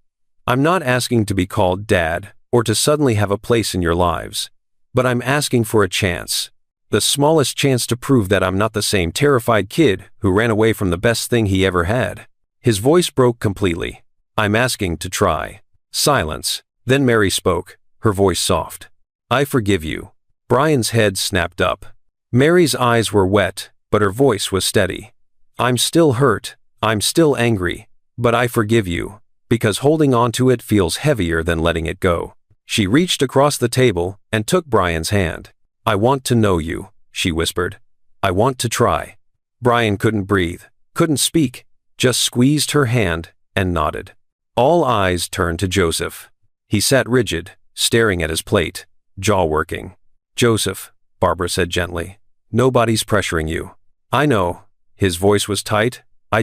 I'm not asking to be called Dad or to suddenly have a place in your lives. But I'm asking for a chance. The smallest chance to prove that I'm not the same terrified kid who ran away from the best thing he ever had." His voice broke completely. "I'm asking to try." Silence. Then Mary spoke, her voice soft. "I forgive you." Brian's head snapped up. Mary's eyes were wet, but her voice was steady. "I'm still hurt. I'm still angry. But I forgive you, because holding on to it feels heavier than letting it go." She reached across the table and took Brian's hand. "I want to know you," she whispered. "I want to try." Brian couldn't breathe, couldn't speak, just squeezed her hand and nodded. All eyes turned to Joseph. He sat rigid, staring at his plate, jaw working. "Joseph," Barbara said gently, "nobody's pressuring you." "I know." His voice was tight. I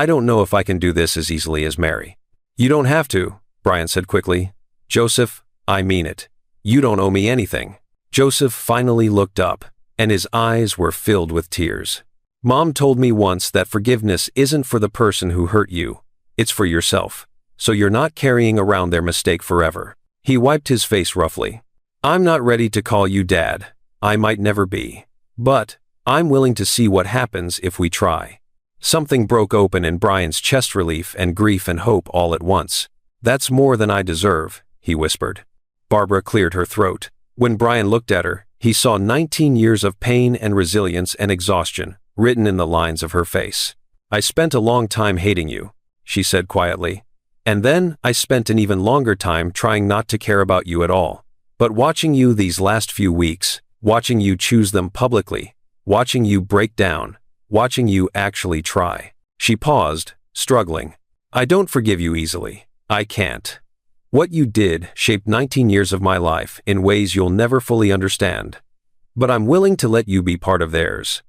don't know if I can do this as easily as Mary." You don't have to, Brian said quickly. Joseph, I mean it. You don't owe me anything. Joseph finally looked up, and his eyes were filled with tears. Mom told me once that forgiveness isn't for the person who hurt you, it's for yourself, so you're not carrying around their mistake forever. He wiped his face roughly. I'm not ready to call you Dad. I might never be. But I'm willing to see what happens if we try. Something broke open in Brian's chest, relief and grief and hope all at once. That's more than I deserve, he whispered. Barbara cleared her throat. When Brian looked at her, he saw 19 years of pain and resilience and exhaustion written in the lines of her face. I spent a long time hating you, she said quietly. And then I spent an even longer time trying not to care about you at all. But watching you these last few weeks, watching you choose them publicly, watching you break down, watching you actually try. She paused, struggling. I don't forgive you easily. I can't. What you did shaped 19 years of my life in ways you'll never fully understand. But I'm willing to let you be part of theirs.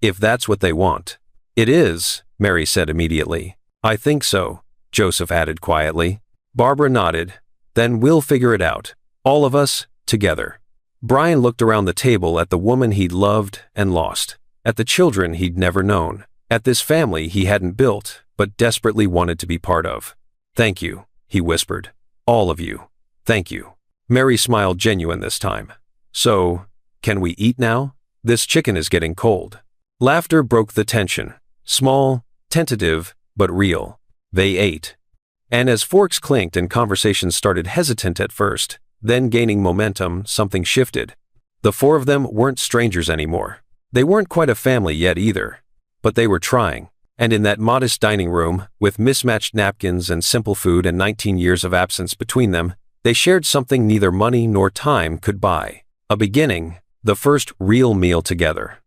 If that's what they want. It is, Mary said immediately. I think so, Joseph added quietly. Barbara nodded. Then we'll figure it out. All of us, together. Brian looked around the table at the woman he'd loved and lost, at the children he'd never known, at this family he hadn't built, but desperately wanted to be part of. Thank you, he whispered. All of you. Thank you. Mary smiled, genuine this time. So, can we eat now? This chicken is getting cold. Laughter broke the tension. Small, tentative, but real. They ate. And as forks clinked and conversations started hesitant at first, then gaining momentum, something shifted. The four of them weren't strangers anymore. They weren't quite a family yet either. But they were trying. And in that modest dining room, with mismatched napkins and simple food and 19 years of absence between them, they shared something neither money nor time could buy. A beginning, the first real meal together.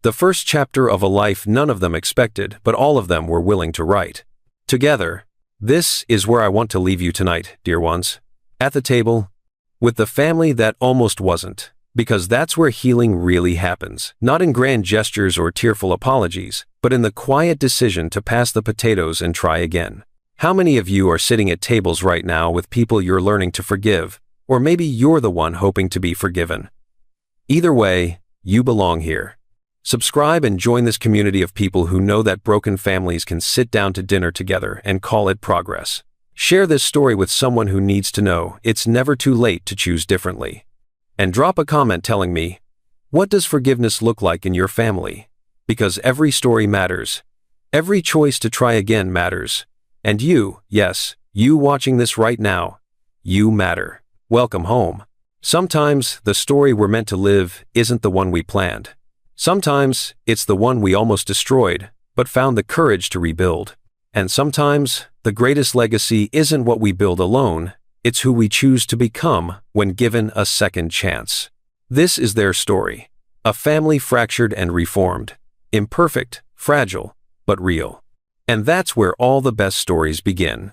The first chapter of a life none of them expected, but all of them were willing to write. Together, this is where I want to leave you tonight, dear ones. At the table, with the family that almost wasn't. Because that's where healing really happens. Not in grand gestures or tearful apologies, but in the quiet decision to pass the potatoes and try again. How many of you are sitting at tables right now with people you're learning to forgive, or maybe you're the one hoping to be forgiven? Either way, you belong here. Subscribe and join this community of people who know that broken families can sit down to dinner together and call it progress. Share this story with someone who needs to know it's never too late to choose differently. And drop a comment telling me, what does forgiveness look like in your family? Because every story matters. Every choice to try again matters. And you, yes, you watching this right now, you matter. Welcome home. Sometimes the story we're meant to live isn't the one we planned. Sometimes it's the one we almost destroyed, but found the courage to rebuild. And sometimes the greatest legacy isn't what we build alone, it's who we choose to become when given a second chance. This is their story. A family fractured and reformed. Imperfect, fragile, but real. And that's where all the best stories begin.